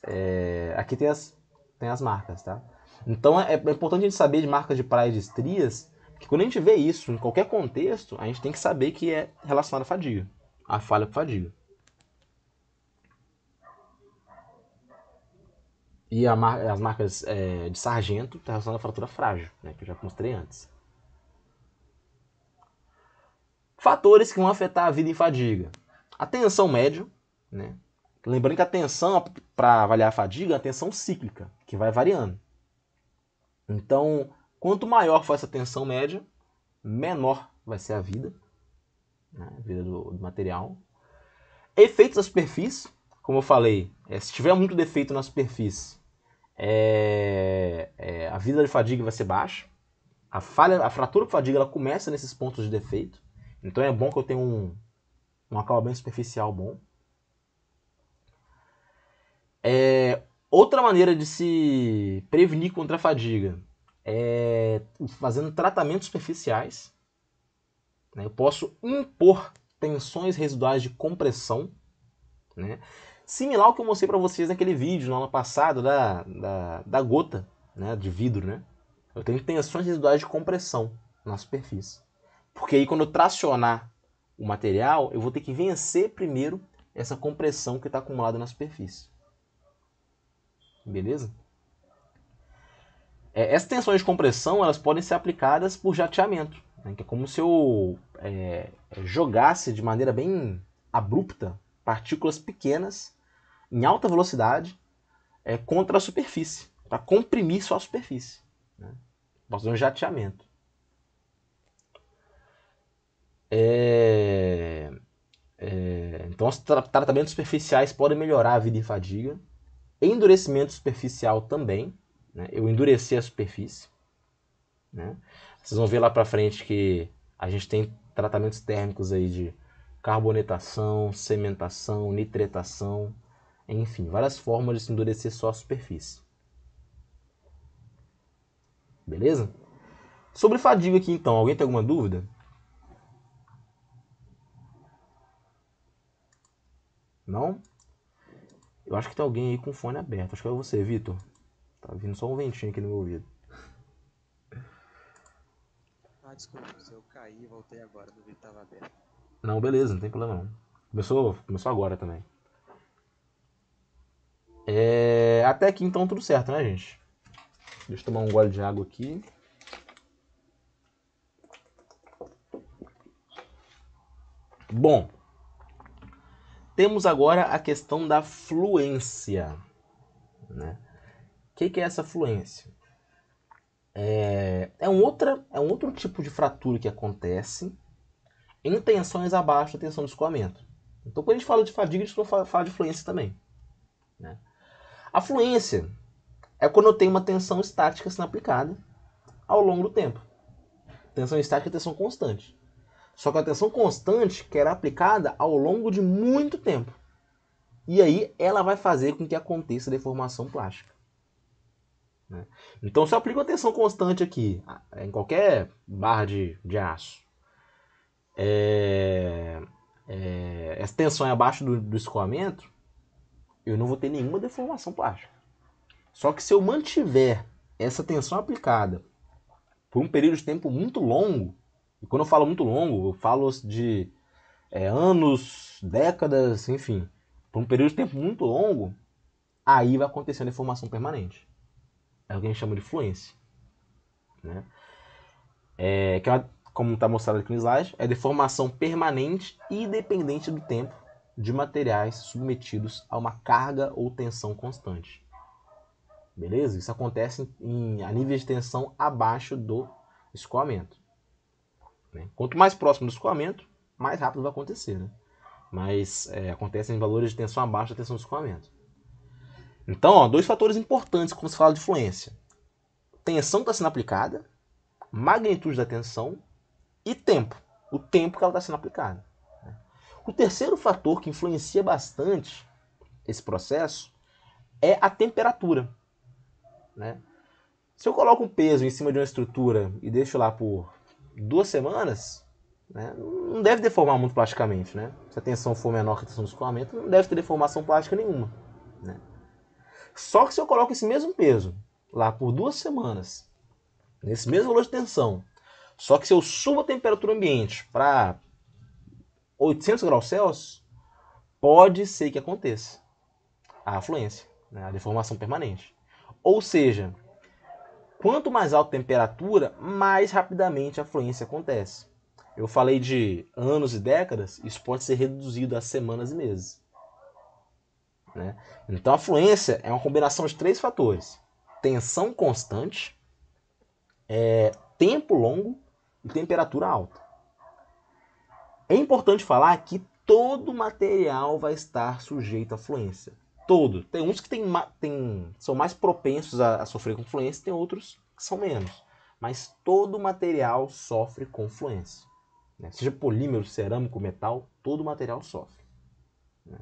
aqui tem as marcas, tá? Então é importante a gente saber de marcas de praia e de estrias, porque quando a gente vê isso em qualquer contexto, a gente tem que saber que é relacionado à fadiga, à falha por fadiga. E as marcas de sargento está relacionado à fratura frágil, né, que eu já mostrei antes. Fatores que vão afetar a vida em fadiga. A tensão média, né? Lembrando que a tensão para avaliar a fadiga é a tensão cíclica, que vai variando. Então, quanto maior for essa tensão média, menor vai ser a vida, né, a vida do material. Efeitos da superfície, como eu falei, se tiver muito defeito na superfície, a vida de fadiga vai ser baixa. A fratura por fadiga ela começa nesses pontos de defeito. Então é bom que eu tenha um acabamento superficial bom. Outra maneira de se prevenir contra a fadiga é fazendo tratamentos superficiais, né? Eu posso impor tensões residuais de compressão, né? Similar ao que eu mostrei para vocês naquele vídeo no ano passado da gota, né, de vidro, né? Eu tenho tensões residuais de compressão na superfície. Porque aí quando eu tracionar o material, eu vou ter que vencer primeiro essa compressão que está acumulada na superfície. Beleza? Essas tensões de compressão elas podem ser aplicadas por jateamento, né? Que é como se eu jogasse de maneira bem abrupta partículas pequenas em alta velocidade contra a superfície, para comprimir só a superfície, né? Posso fazer um jateamento. Então, os tratamentos superficiais podem melhorar a vida em fadiga. Endurecimento superficial também, né? Eu endureci a superfície, né? Vocês vão ver lá para frente que a gente tem tratamentos térmicos aí de carbonetação, cementação, nitretação, enfim, várias formas de se endurecer só a superfície. Beleza? Sobre fadiga aqui então, alguém tem alguma dúvida? Não? Eu acho que tem alguém aí com o fone aberto. Acho que é você, Vitor. Tá vindo só um ventinho aqui no meu ouvido. Ah, desculpa, se eu caí, voltei agora, do vídeo tava aberto. Não, beleza, não tem problema não. Começou agora também. Até aqui então tudo certo, né, gente? Deixa eu tomar um gole de água aqui. Bom, temos agora a questão da fluência, né? O que é essa fluência? É um outro tipo de fratura que acontece em tensões abaixo da tensão de escoamento. Então, quando a gente fala de fadiga, a gente fala de fluência também, né? A fluência é quando eu tenho uma tensão estática sendo aplicada ao longo do tempo. Tensão estática é tensão constante. Só que a tensão constante que era aplicada ao longo de muito tempo. E aí ela vai fazer com que aconteça deformação plástica, né? Então, se eu aplico uma tensão constante aqui, em qualquer barra de aço, essa tensão é abaixo do escoamento, eu não vou ter nenhuma deformação plástica. Só que se eu mantiver essa tensão aplicada por um período de tempo muito longo, e quando eu falo muito longo, eu falo de anos, décadas, enfim, por um período de tempo muito longo, aí vai acontecer a deformação permanente. É o que a gente chama de fluência, né? Como está mostrado aqui no slide, é deformação permanente e dependente do tempo de materiais submetidos a uma carga ou tensão constante. Beleza? Isso acontece a níveis de tensão abaixo do escoamento, né? Quanto mais próximo do escoamento, mais rápido vai acontecer, né? Mas acontece em valores de tensão abaixo da tensão do escoamento. Então, dois fatores importantes quando se fala de fluência. Tensão que está sendo aplicada, magnitude da tensão e tempo. O tempo que ela está sendo aplicada. O terceiro fator que influencia bastante esse processo é a temperatura, né? Se eu coloco um peso em cima de uma estrutura e deixo lá por 2 semanas, né, não deve deformar muito plasticamente, né? Se a tensão for menor que a tensão do escoamento, não deve ter deformação plástica nenhuma, né? Só que se eu coloco esse mesmo peso lá por 2 semanas, nesse mesmo valor de tensão, só que se eu subo a temperatura ambiente para 800 graus Celsius, pode ser que aconteça a fluência, né, a deformação permanente. Ou seja, quanto mais alta a temperatura, mais rapidamente a fluência acontece. Eu falei de anos e décadas, isso pode ser reduzido a semanas e meses, né? Então a fluência é uma combinação de 3 fatores: tensão constante, tempo longo e temperatura alta. É importante falar que todo material vai estar sujeito à fluência. Todo. Tem uns que são mais propensos a sofrer com fluência, tem outros que são menos. Mas todo material sofre com fluência, né? Seja polímero, cerâmico, metal, todo material sofre, né?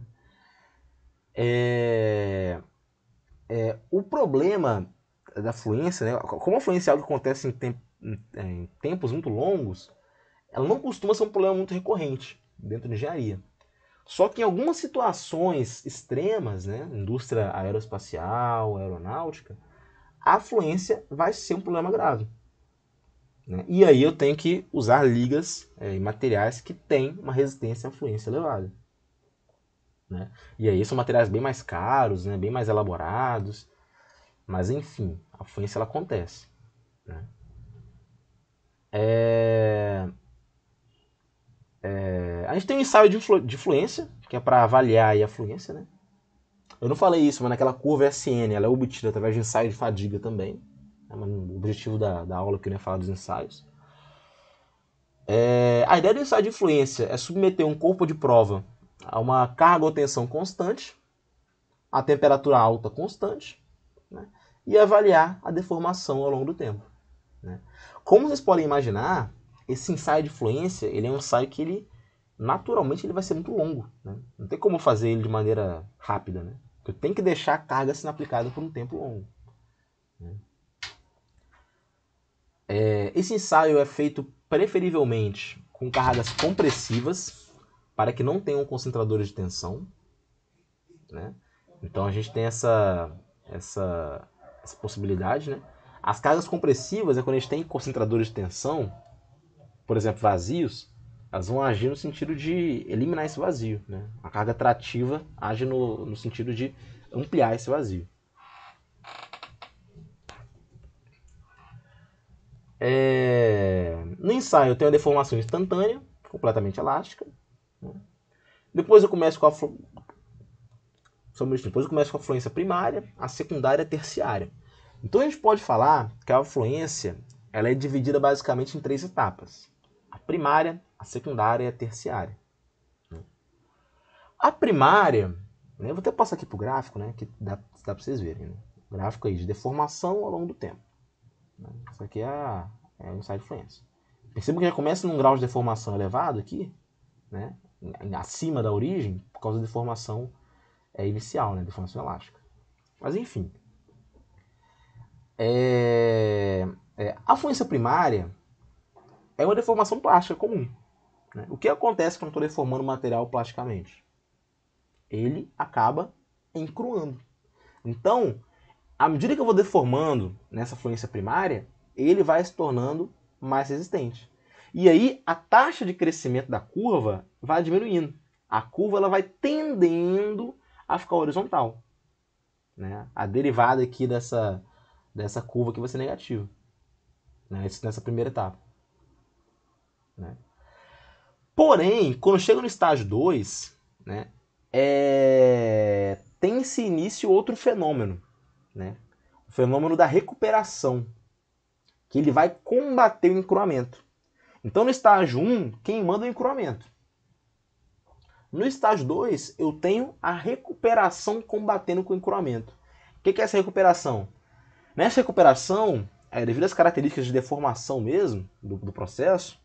O problema da fluência, né, como a fluência é algo que acontece em tempos muito longos, ela não costuma ser um problema muito recorrente dentro de engenharia. Só que em algumas situações extremas, né, indústria aeroespacial, aeronáutica, a fluência vai ser um problema grave, né? E aí eu tenho que usar ligas e materiais que têm uma resistência à fluência elevada, né? E aí são materiais bem mais caros, né, bem mais elaborados, mas enfim, a fluência ela acontece, né? A gente tem um ensaio de fluência, que é para avaliar aí a fluência, né? Eu não falei isso, mas naquela curva SN, ela é obtida através de ensaio de fadiga também. O objetivo da aula aqui não é falar dos ensaios. A ideia do ensaio de fluência é submeter um corpo de prova a uma carga ou tensão constante, a temperatura alta constante, né, e avaliar a deformação ao longo do tempo, né? Como vocês podem imaginar, esse ensaio de fluência ele é um ensaio que naturalmente ele vai ser muito longo, né? Não tem como fazer ele de maneira rápida, né? Eu tenho que deixar a carga sendo aplicada por um tempo longo, né? Esse ensaio é feito preferivelmente com cargas compressivas, para que não tenham concentradores de tensão, né? Então a gente tem essa possibilidade, né? As cargas compressivas é quando a gente tem concentradores de tensão, por exemplo, vazios, elas vão agir no sentido de eliminar esse vazio, né? A carga trativa age no sentido de ampliar esse vazio, No ensaio eu tenho a deformação instantânea, completamente elástica. Né? Depois eu começo com a fluência primária, a secundária e a terciária. Então a gente pode falar que a fluência ela é dividida basicamente em 3 etapas. A primária, a secundária e a terciária. A primária, né, vou até passar aqui para o gráfico, né, que dá para vocês verem. Né? Gráfico aí de deformação ao longo do tempo. Né? Isso aqui é o ensaio de fluência. Perceba que já começa num grau de deformação elevado aqui, né, acima da origem, por causa da deformação inicial, né, deformação elástica. Mas enfim. A fluência primária é uma deformação plástica comum. Né? O que acontece quando eu estou deformando o material plasticamente? Ele acaba encruando. Então, à medida que eu vou deformando nessa fluência primária, ele vai se tornando mais resistente. E aí, a taxa de crescimento da curva vai diminuindo. A curva ela vai tendendo a ficar horizontal. Né? A derivada aqui dessa curva aqui vai ser negativa. Né? Nessa primeira etapa. Né? Porém, quando chega no estágio 2, né, tem-se início outro fenômeno. Né? O fenômeno da recuperação. Que ele vai combater o encruamento. Então, no estágio 1, quem manda é o encruamento. No estágio 2, eu tenho a recuperação combatendo com o encruamento. O que é essa recuperação? Nessa recuperação, devido às características de deformação mesmo do processo,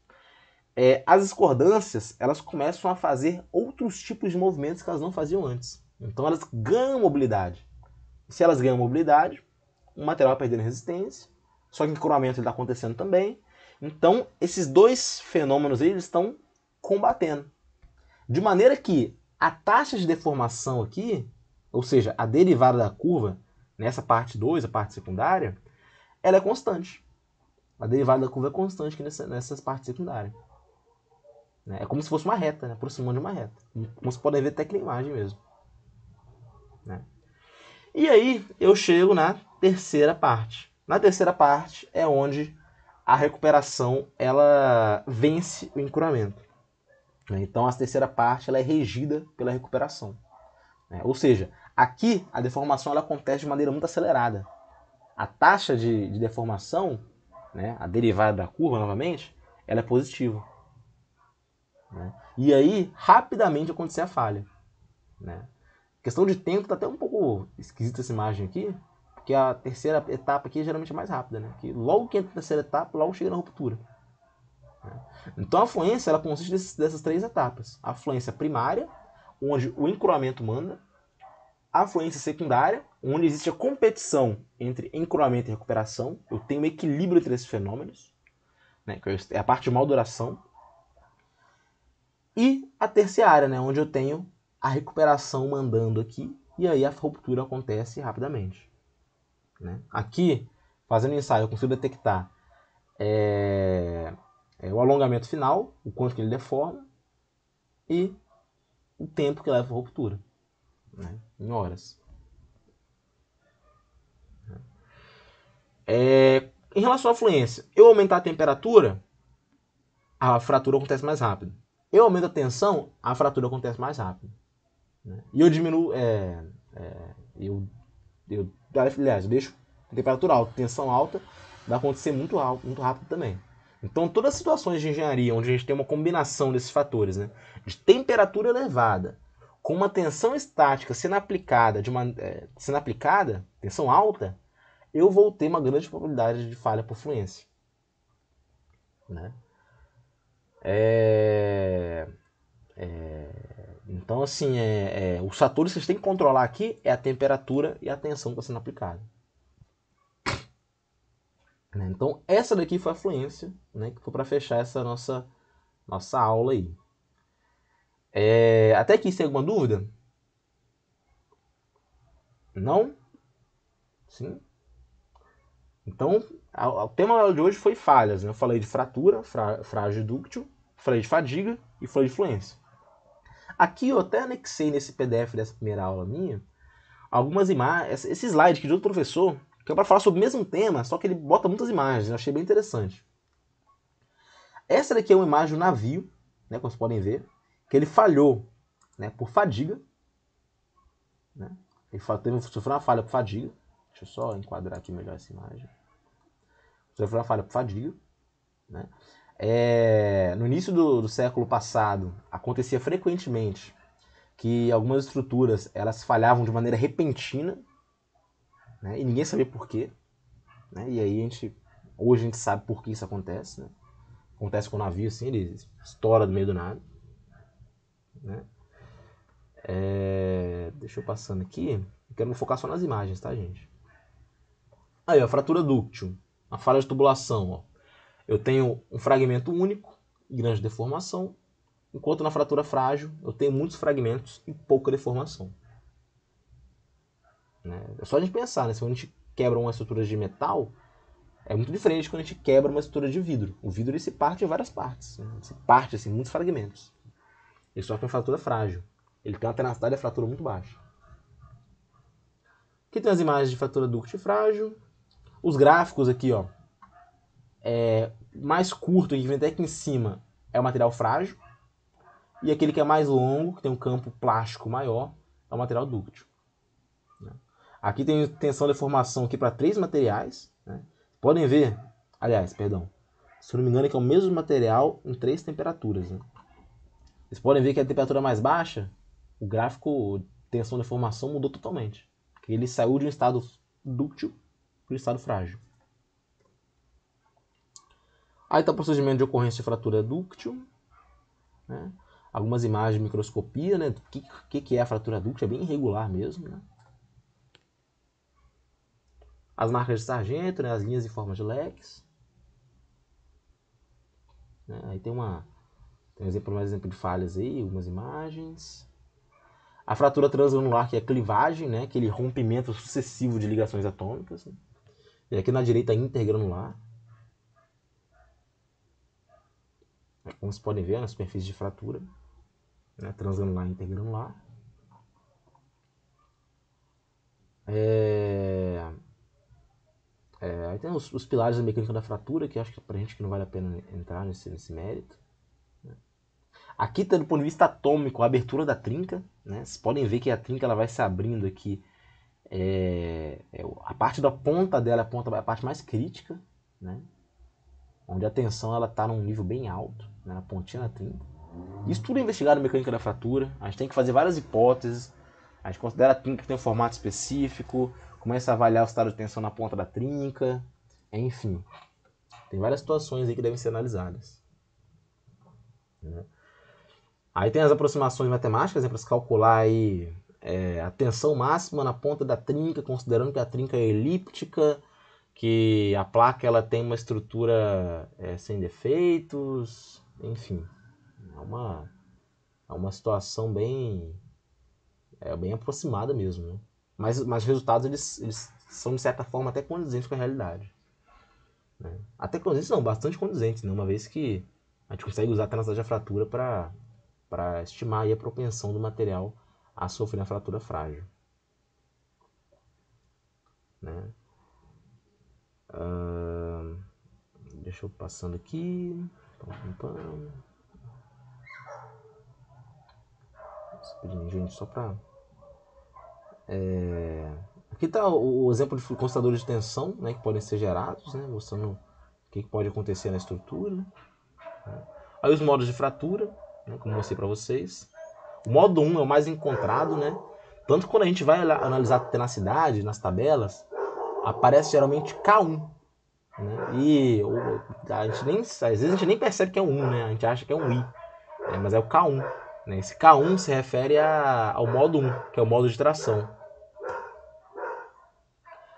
as discordâncias elas começam a fazer outros tipos de movimentos que elas não faziam antes. Então elas ganham mobilidade. Se elas ganham mobilidade, o material vai perdendo resistência, só que o encruamento está acontecendo também. Então esses dois fenômenos eles estão combatendo. De maneira que a taxa de deformação aqui, ou seja, a derivada da curva, nessa parte 2, a parte secundária, ela é constante. A derivada da curva é constante aqui nessas partes secundárias. É como se fosse uma reta, né? Aproximando de uma reta. Como vocês podem ver até aqui na imagem mesmo. Né? E aí eu chego na terceira parte. Na terceira parte é onde a recuperação ela vence o encruamento. Então a terceira parte ela é regida pela recuperação. Ou seja, aqui a deformação ela acontece de maneira muito acelerada. A taxa de deformação, né, a derivada da curva novamente, ela é positiva. Né? E aí, rapidamente acontecer a falha. Né? Questão de tempo tá até um pouco esquisita essa imagem aqui, porque a terceira etapa aqui geralmente é mais rápida, né? Que logo que entra na terceira etapa, logo chega na ruptura. Né? Então a fluência ela consiste dessas 3 etapas. A fluência primária, onde o encruamento manda. A fluência secundária, onde existe a competição entre encruamento e recuperação. Eu tenho um equilíbrio entre esses fenômenos, né? Que é a parte de mal duração. E a terciária, né? Onde eu tenho a recuperação mandando aqui, e aí a ruptura acontece rapidamente. Né? Aqui, fazendo o ensaio, eu consigo detectar o alongamento final, o quanto que ele deforma, e o tempo que leva a ruptura, né? Em horas. Em relação à fluência, eu aumentar a temperatura, a fratura acontece mais rápido. Eu aumento a tensão, a fratura acontece mais rápido. Né? E eu diminuo. Aliás, eu deixo temperatura alta, tensão alta, vai acontecer muito rápido também. Então, todas as situações de engenharia onde a gente tem uma combinação desses fatores, né, de temperatura elevada, com uma tensão estática sendo aplicada, tensão alta, eu vou ter uma grande probabilidade de falha por fluência. Né? Então, assim, os fatores que a gente tem que controlar aqui é a temperatura e a tensão que está sendo aplicada. Então, essa daqui foi a fluência, né, que foi para fechar essa nossa aula aí. Até aqui, tem alguma dúvida? Não? Sim? Então, o tema da aula de hoje foi falhas. Né? Eu falei de fratura, frágil dúctil, falei de fadiga e falei de fluência. Aqui eu até anexei nesse PDF dessa primeira aula minha algumas imagens, esse slide que de outro professor, que é para falar sobre o mesmo tema, só que ele bota muitas imagens, eu achei bem interessante. Essa daqui é uma imagem do navio, né, como vocês podem ver, que ele falhou, né, por fadiga. Né? Ele sofreu uma falha por fadiga. Deixa eu só enquadrar aqui melhor essa imagem. Sofreu uma falha por fadiga. Né? No início do século passado, acontecia frequentemente que algumas estruturas elas falhavam de maneira repentina, né? E ninguém sabia por quê. Né? E aí hoje a gente sabe por que isso acontece. Né? Acontece com o navio, assim, ele estoura do meio do nada. Né? Deixa eu passando aqui. Eu quero me focar só nas imagens, tá, gente? Aí, ó, fratura dúctil. A falha de tubulação, ó. Eu tenho um fragmento único e grande deformação, enquanto na fratura frágil eu tenho muitos fragmentos e pouca deformação. Né? É só a gente pensar, né? Se a gente quebra uma estrutura de metal, é muito diferente quando a gente quebra uma estrutura de vidro. O vidro ele se parte em várias partes, né? Se parte assim, muitos fragmentos. Ele sofre uma fratura frágil. Ele tem uma tenacidade de fratura muito baixa. Aqui tem as imagens de fratura dúctil e frágil. Os gráficos aqui, ó, mais curto, que vem até aqui em cima, é o material frágil. E aquele que é mais longo, que tem um campo plástico maior, é o material dúctil. Aqui tem tensão de deformação aqui para 3 materiais. Né? Podem ver, aliás, perdão, se eu não me engano, é que é o mesmo material em 3 temperaturas. Né? Vocês podem ver que a temperatura mais baixa, o gráfico de tensão de deformação mudou totalmente. Porque ele saiu de um estado dúctil para um estado frágil. Aí está o procedimento de ocorrência de fratura dúctil. Né? Algumas imagens de microscopia, né? O que é a fratura dúctil? É bem irregular mesmo. Né? As marcas de sargento, né? As linhas em forma de leques. Né? Aí tem mais exemplo de falhas aí, algumas imagens. A fratura transanular, que é a clivagem, né? Aquele rompimento sucessivo de ligações atômicas. Né? E aqui na direita, a intergranular. Como vocês podem ver, na superfície de fratura. Né? Transanular e intergranular. Aí tem os pilares da mecânica da fratura, que eu acho que pra gente que não vale a pena entrar nesse mérito. Né? Aqui, do ponto de vista atômico, a abertura da trinca. Né? Vocês podem ver que a trinca ela vai se abrindo aqui. A parte da ponta dela é a parte mais crítica. Né? Onde a tensão está num nível bem alto, né? Na pontinha da trinca. Isso tudo é investigado na mecânica da fratura. A gente tem que fazer várias hipóteses. A gente considera a trinca que tem um formato específico, começa a avaliar o estado de tensão na ponta da trinca, enfim. Tem várias situações aí que devem ser analisadas. Né? Aí tem as aproximações matemáticas, né, para se calcular aí, a tensão máxima na ponta da trinca, considerando que a trinca é elíptica, que a placa ela tem uma estrutura sem defeitos, enfim. É uma situação bem aproximada mesmo. Né? Mas os resultados eles são, de certa forma, até condizentes com a realidade. Né? Até condizentes não, bastante condizentes, né? Uma vez que a gente consegue usar a tenacidade da fratura para estimar aí a propensão do material a sofrer a fratura frágil. Né? Deixa eu passando aqui. Gente, só para... Aqui está o exemplo de concentradores de tensão, né, que podem ser gerados, né, mostrando o que pode acontecer na estrutura. Né? Aí os modos de fratura, né, como eu mostrei para vocês. O modo 1 é o mais encontrado, né? Tanto que quando a gente vai analisar a tenacidade nas tabelas, aparece geralmente K1. Né? E às vezes a gente nem percebe que é um 1, né? A gente acha que é um I, né? Mas é o K1. Né? Esse K1 se refere ao modo 1, que é o modo de tração.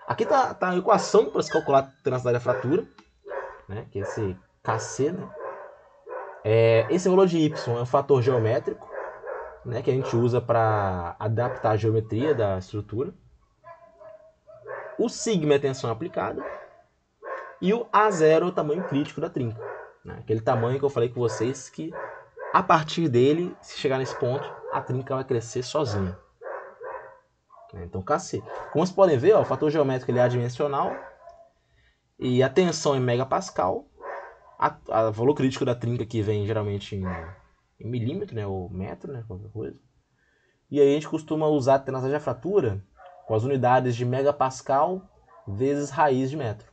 Aqui está a equação para se calcular a tenacidade da fratura, né? Que é esse Kc. Né? Esse valor de Y é um fator geométrico, né? Que a gente usa para adaptar a geometria da estrutura. O sigma é a tensão aplicada. E o A0 é o tamanho crítico da trinca. Né? Aquele tamanho que eu falei com vocês que, a partir dele, se chegar nesse ponto, a trinca vai crescer sozinha. né? Então, KC. Como vocês podem ver, ó, o fator geométrico ele é adimensional e a tensão é megapascal. O valor crítico da trinca aqui vem geralmente em milímetro, né, ou metro, né, qualquer coisa. E aí a gente costuma usar a tenacidade da fratura com as unidades de megapascal vezes raiz de metro.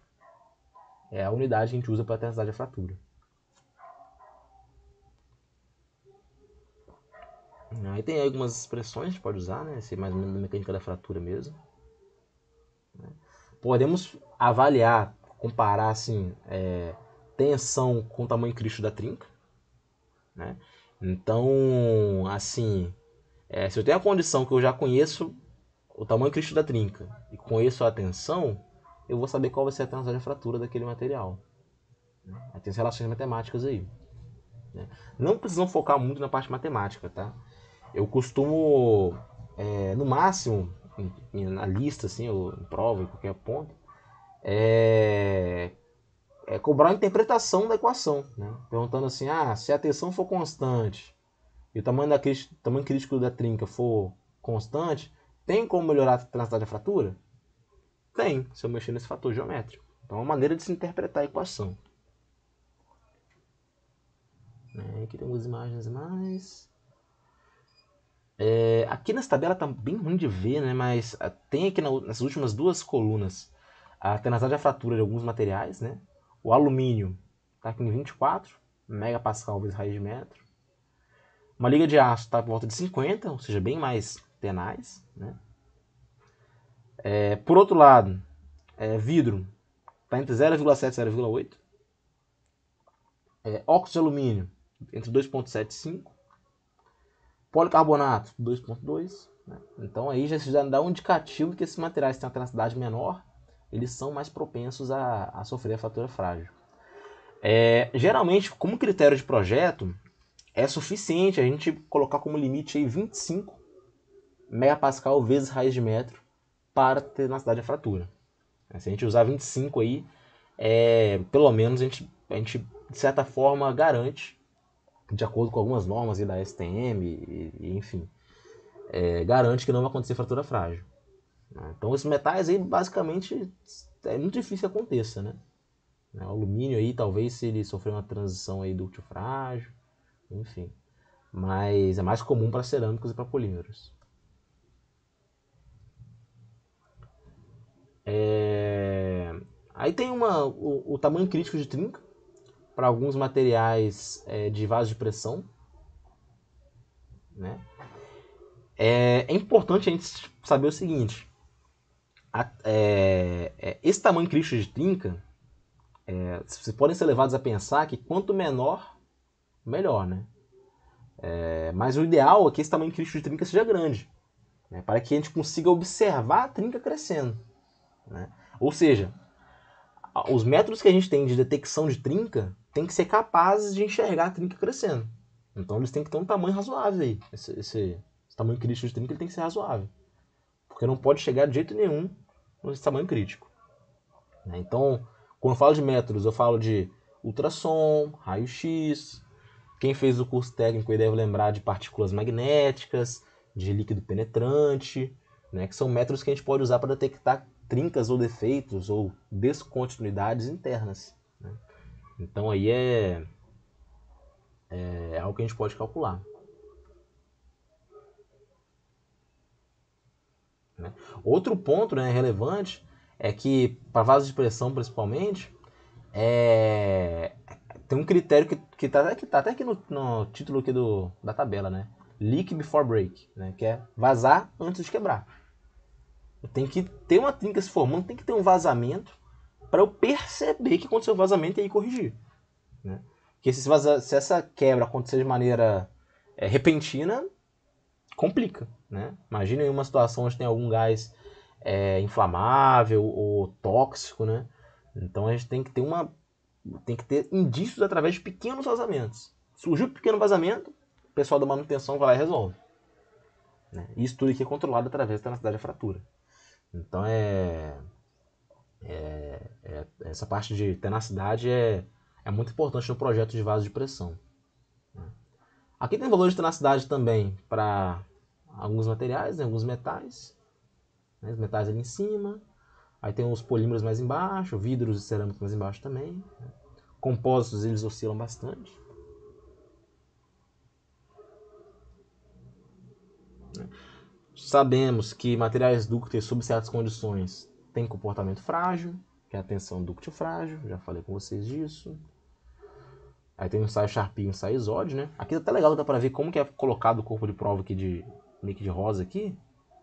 É a unidade que a gente usa para a tenacidade da fratura. Aí tem algumas expressões que a gente pode usar, né? Ser mais ou menos na mecânica da fratura mesmo. Podemos avaliar, comparar assim, tensão com o tamanho crítico da trinca, né? Então, assim, se eu tenho a condição que eu já conheço o tamanho crítico da trinca e conheço a tensão, eu vou saber qual vai ser a tenacidade da fratura daquele material. Aí tem as relações matemáticas aí. Né? Não precisam focar muito na parte matemática, tá? Eu costumo, no máximo, na lista, assim, ou em prova, em qualquer ponto, cobrar a interpretação da equação, né? Perguntando assim, se a tensão for constante e o tamanho crítico da trinca for constante, tem como melhorar a tenacidade da fratura? Tem, se eu mexer nesse fator geométrico. Então é uma maneira de se interpretar a equação. Aqui tem algumas imagens mais. Aqui nessa tabela tá bem ruim de ver, né? Mas tem aqui nessas últimas duas colunas a tenacidade da fratura de alguns materiais, né? O alumínio está aqui em 24 megapascal vezes raiz de metro. Uma liga de aço está por volta de 50, ou seja, bem mais tenaz, né? Por outro lado, vidro está entre 0,7 e 0,8. Óxido de alumínio entre 2,7 e 5. Policarbonato 2,2. Né? Então aí já dá um indicativo que esses materiais que têm uma tenacidade menor, eles são mais propensos a sofrer a fratura frágil. Geralmente, como critério de projeto, é suficiente a gente colocar como limite aí 25 megapascal vezes raiz de metro para ter tenacidade da fratura. Se a gente usar 25 aí, pelo menos a gente, de certa forma, garante, de acordo com algumas normas aí da STM, e enfim, garante que não vai acontecer fratura frágil. Então esses metais aí, basicamente, é muito difícil que aconteça, né? O alumínio aí, talvez, se ele sofrer uma transição aí dúctil frágil, enfim. Mas é mais comum para cerâmicos e para polímeros. Aí tem o tamanho crítico de trinca para alguns materiais de vaso de pressão. Né? É importante a gente saber o seguinte: esse tamanho crítico de trinca, vocês podem ser levados a pensar que quanto menor, melhor, né? Mas o ideal é que esse tamanho crítico de trinca seja grande, né? Para que a gente consiga observar a trinca crescendo. Né? Ou seja, os métodos que a gente tem de detecção de trinca tem que ser capazes de enxergar a trinca crescendo. Então eles têm que ter um tamanho razoável aí. Esse tamanho crítico de trinca ele tem que ser razoável. Porque não pode chegar de jeito nenhum nesse tamanho crítico. Então, quando eu falo de métodos, eu falo de ultrassom, raio-x. Quem fez o curso técnico aí deve lembrar de partículas magnéticas, de líquido penetrante, né, que são métodos que a gente pode usar para detectar trincas ou defeitos ou descontinuidades internas. Né? Então aí é algo que a gente pode calcular. Né? Outro ponto, né, relevante é que para vasos de pressão principalmente, tem um critério que tá até aqui no título aqui da tabela, né? Leak before break, né? Que é vazar antes de quebrar. Tem que ter uma trinca se formando, tem que ter um vazamento para eu perceber que aconteceu o vazamento e aí corrigir. Né? Porque se essa quebra acontecer de maneira repentina, complica. Né? Imagina em uma situação onde tem algum gás inflamável ou tóxico, né? Então a gente tem que ter indícios através de pequenos vazamentos. Surgiu um pequeno vazamento, o pessoal da manutenção vai lá e resolve. Né? Isso tudo aqui é controlado através da tenacidade da fratura. Então essa parte de tenacidade é muito importante no projeto de vaso de pressão. Aqui tem valor de tenacidade também para alguns materiais, né, alguns metais. né? Os metais ali em cima. Aí tem os polímeros mais embaixo, vidros e cerâmicos mais embaixo também. Né? Compósitos, eles oscilam bastante. Sabemos que materiais dúcteis, sob certas condições, têm comportamento frágil, que é a tensão dúctil frágil, já falei com vocês disso. Aí tem um ensaio Charpy e um ensaio Isod, né? Aqui tá até legal, dá pra ver como que é colocado o corpo de prova aqui de meio que de rosa aqui,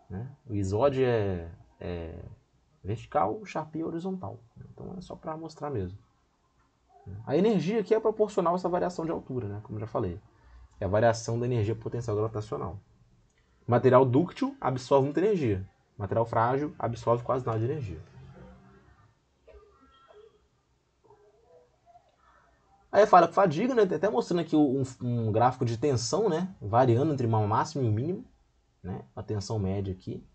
né? O Isod é vertical, o Charpy é horizontal. Então é só pra mostrar mesmo. A energia aqui é proporcional a essa variação de altura, né? Como eu já falei. É a variação da energia potencial gravitacional. Material dúctil absorve muita energia. Material frágil absorve quase nada de energia. Aí fala com fadiga, né? Até mostrando aqui um gráfico de tensão, né? Variando entre o máximo e o mínimo, né? A tensão média aqui.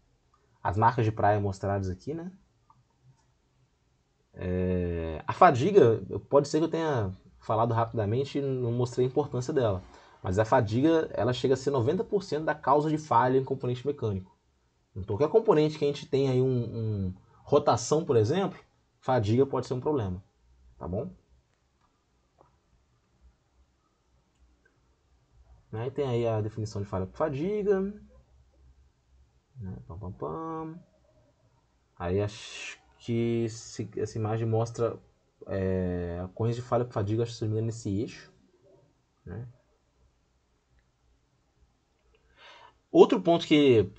As marcas de praia mostradas aqui, né? A fadiga, pode ser que eu tenha falado rapidamente e não mostrei a importância dela. Mas a fadiga, ela chega a ser 90% da causa de falha em componente mecânico. Então, qualquer componente que a gente tem aí rotação, por exemplo, fadiga pode ser um problema, tá bom? Aí tem aí a definição de falha por fadiga. Né? Pam, pam, pam. Aí acho que essa imagem mostra a corrente de falha por fadiga, acho que se não me engano, nesse eixo. Né? Outro ponto que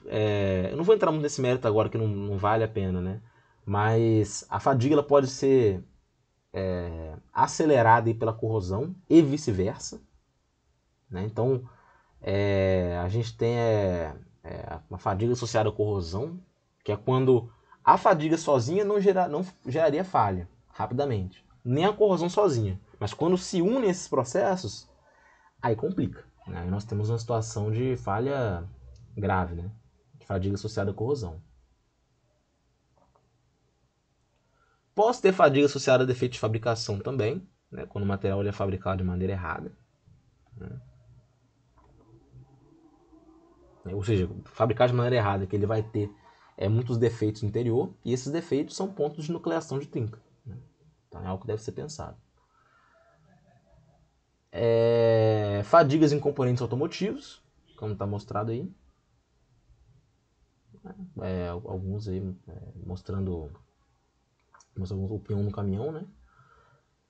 eu não vou entrar muito nesse mérito agora, que não vale a pena, né? Mas a fadiga ela pode ser acelerada aí pela corrosão e vice-versa. Né? Então, a gente tem uma fadiga associada à corrosão, que é quando a fadiga sozinha não geraria falha rapidamente, nem a corrosão sozinha. Mas quando se unem esses processos, aí complica. Né? Aí nós temos uma situação de falha grave, né? De fadiga associada à corrosão. Posso ter fadiga associada a defeito de fabricação também, né? Quando o material é fabricado de maneira errada. Né? Ou seja, fabricar de maneira errada, que ele vai ter muitos defeitos no interior, e esses defeitos são pontos de nucleação de trinca. Né? Então é algo que deve ser pensado. Fadigas em componentes automotivos, como está mostrado aí. Alguns aí mostrando o peão no caminhão, né?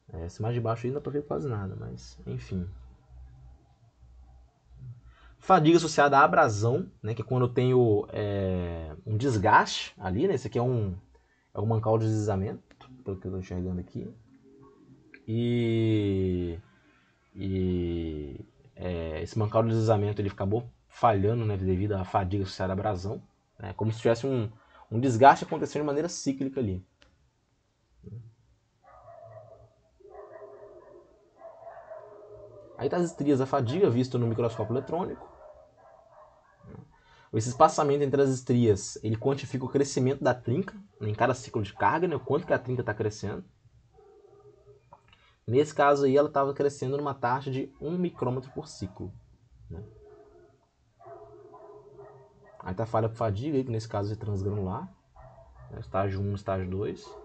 Essa mais de baixo aí não dá para ver quase nada, mas enfim. Fadiga associada à abrasão, né, que é quando eu tenho um desgaste ali, né, esse aqui é um mancal de deslizamento, pelo que eu estou enxergando aqui. Esse mancal de deslizamento ele acabou falhando, né, devido à fadiga associada à abrasão, né, como se tivesse um desgaste acontecendo de maneira cíclica ali. Aí tá as estrias da fadiga, visto no microscópio eletrônico. Esse espaçamento entre as estrias, ele quantifica o crescimento da trinca em cada ciclo de carga, né, o quanto que a trinca está crescendo. Nesse caso aí, ela estava crescendo numa taxa de 1 micrômetro por ciclo. Né? Aí tá a falha por fadiga, aí, que nesse caso é transgranular. Estágio 1 e estágio 2.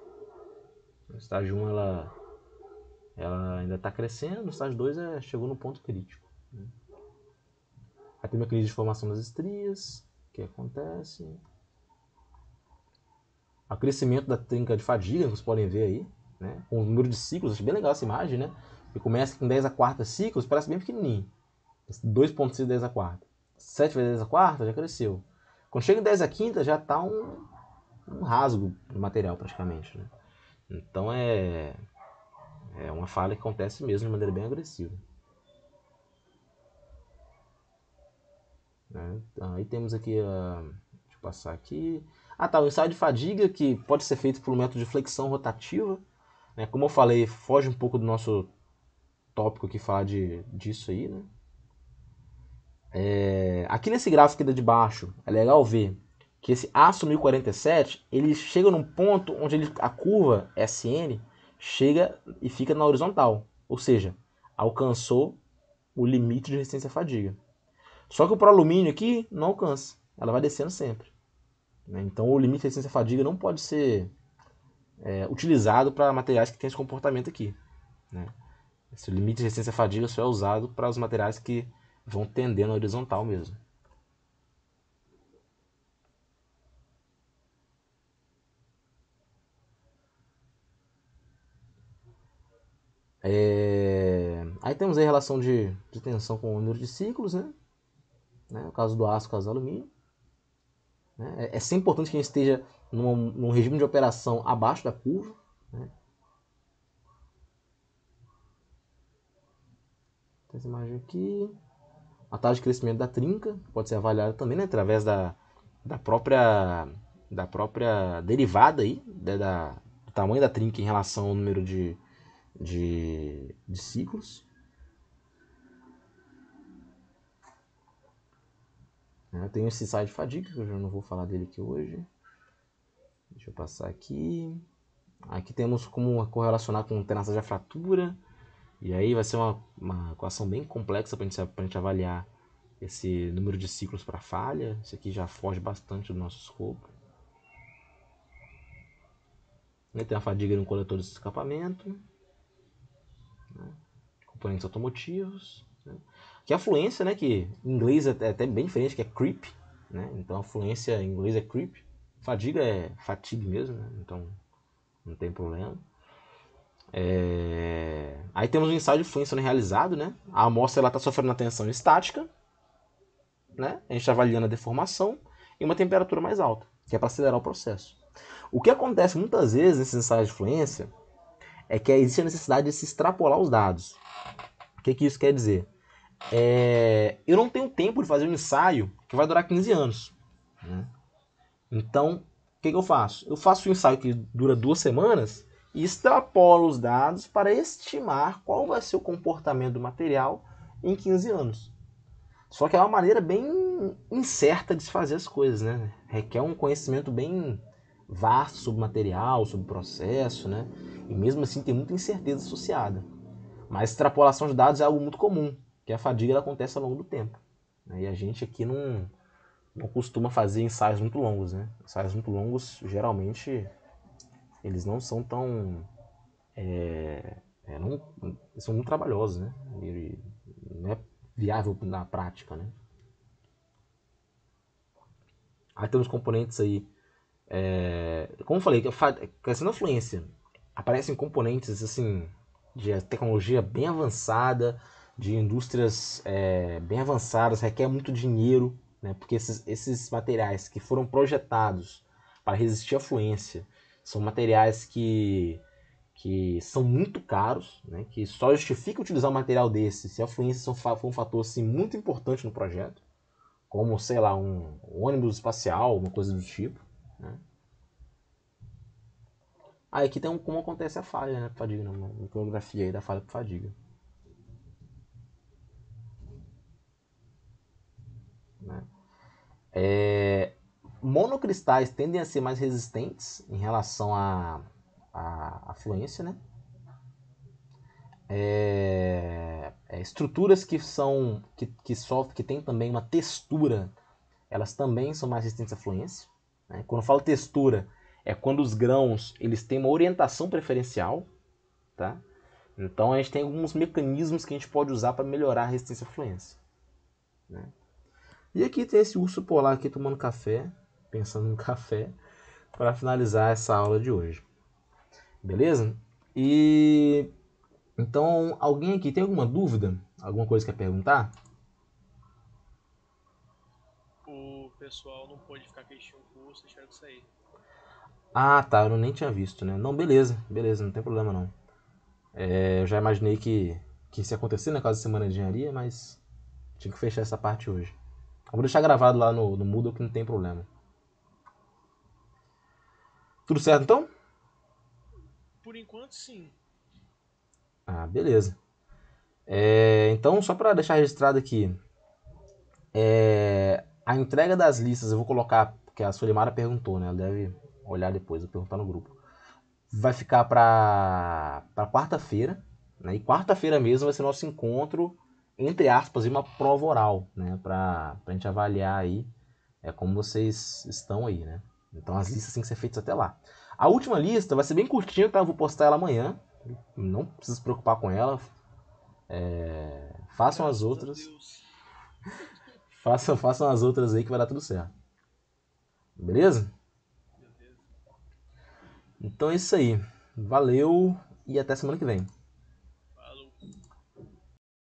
No estágio 1 ela ainda está crescendo, no estágio 2 chegou no ponto crítico. Né? Aí tem uma crise de formação das estrias, que acontece. O crescimento da trinca de fadiga, vocês podem ver aí, né? Com o número de ciclos, acho bem legal essa imagem, né? E começa com 10 a quarta ciclos, parece bem pequenininho. 2.6 10 a quarta. 7 vezes 10 a quarta já cresceu. Quando chega em 10 a quinta já está um rasgo no material praticamente. Né? Então é uma falha que acontece mesmo de maneira bem agressiva. Né? Aí temos aqui, deixa eu passar aqui. O ensaio de fadiga, que pode ser feito por um método de flexão rotativa. Né? Como eu falei, foge um pouco do nosso tópico aqui falar disso aí. Né? Aqui nesse gráfico aqui de baixo, é legal ver que esse aço 1047, ele chega num ponto onde a curva SN chega e fica na horizontal. Ou seja, alcançou o limite de resistência à fadiga. Só que o alumínio aqui não alcança. Ela vai descendo sempre. né? Então o limite de resistência à fadiga não pode ser utilizado para materiais que têm esse comportamento aqui, né? Esse limite de resistência à fadiga só é usado para os materiais que vão tender na horizontal mesmo. Aí temos aí a relação de tensão com o número de ciclos, né? No caso do aço, caso do alumínio. Né? É sempre importante que a gente esteja num regime de operação abaixo da curva. Né? Tem essa imagem aqui. A taxa de crescimento da trinca pode ser avaliada também, né? Através da própria derivada aí, do tamanho da trinca em relação ao número de ciclos. Tem esse ensaio de fadiga, que eu já não vou falar dele aqui hoje. Deixa eu passar aqui. Aqui temos como correlacionar com tenacidade da fratura. E aí vai ser uma equação bem complexa para a gente avaliar esse número de ciclos para falha. Isso aqui já foge bastante do nosso escopo. Tem a fadiga no coletor de escapamento. Componentes automotivos. Aqui a fluência, né, que em inglês é até bem diferente, que é creep. Né? Então a fluência em inglês é creep. Fadiga é fatigue mesmo, né? Então não tem problema. Aí temos um ensaio de fluência realizado, né? A amostra está sofrendo uma tensão estática, né? A gente está avaliando a deformação e uma temperatura mais alta, que é para acelerar o processo. O que acontece muitas vezes nesses ensaios de fluência é que existe a necessidade de se extrapolar os dados. O que isso quer dizer? Eu não tenho tempo de fazer um ensaio que vai durar 15 anos. Né? Então, o que eu faço? Eu faço um ensaio que dura 2 semanas e extrapolo os dados para estimar qual vai ser o comportamento do material em 15 anos. Só que é uma maneira bem incerta de se fazer as coisas, né? Requer um conhecimento bem vasto sobre o material, sobre o processo, né? E mesmo assim tem muita incerteza associada. Mas extrapolação de dados é algo muito comum, que a fadiga ela acontece ao longo do tempo. E a gente aqui não costuma fazer ensaios muito longos, né? Ensaios muito longos, geralmente, eles não são tão... são muito trabalhosos, né? E não é viável na prática, né? Aí temos componentes aí... como eu falei, questão da fluência, aparecem componentes, assim, de tecnologia bem avançada, de indústrias bem avançadas, requer muito dinheiro, né? Porque esses materiais que foram projetados para resistir à fluência são materiais que são muito caros, né? Que só justifica utilizar um material desse se a fluência for um fator assim, muito importante no projeto, como, sei lá, um ônibus espacial, uma coisa do tipo. Né? Aqui tem como acontece a falha, né, fadiga, uma micrografia aí da falha por fadiga. Né? Monocristais tendem a ser mais resistentes em relação à fluência, né? Estruturas que têm também uma textura, elas também são mais resistentes à fluência. Né? Quando eu falo textura, é quando os grãos eles têm uma orientação preferencial, tá? Então a gente tem alguns mecanismos que a gente pode usar para melhorar a resistência à fluência. Né? E aqui tem esse urso polar aqui tomando café, pensando no café, para finalizar essa aula de hoje. Beleza? E então, alguém aqui tem alguma dúvida? Alguma coisa que quer perguntar? O pessoal não pôde ficar questionando o curso, tiveram que sair. Ah, tá, eu nem tinha visto, né? Não, beleza, não tem problema não. Eu já imaginei que isso ia acontecer na casa da semana de engenharia, mas tinha que fechar essa parte hoje. Eu vou deixar gravado lá no Moodle que não tem problema. Tudo certo então? Por enquanto, sim. Ah, beleza. Então, só para deixar registrado aqui, a entrega das listas eu vou colocar, porque a Solimara perguntou, né? Ela deve olhar depois, eu vou perguntar no grupo. Vai ficar para quarta-feira, né? E quarta-feira mesmo vai ser nosso encontro, entre aspas, e uma prova oral, né? Para a gente avaliar aí como vocês estão aí, né? Então as listas têm que ser feitas até lá. A última lista vai ser bem curtinha, tá? Eu vou postar ela amanhã. Não precisa se preocupar com ela. Façam as Graças a outras. Deus. Façam as outras aí que vai dar tudo certo. Beleza? Beleza. Então é isso aí. Valeu e até semana que vem.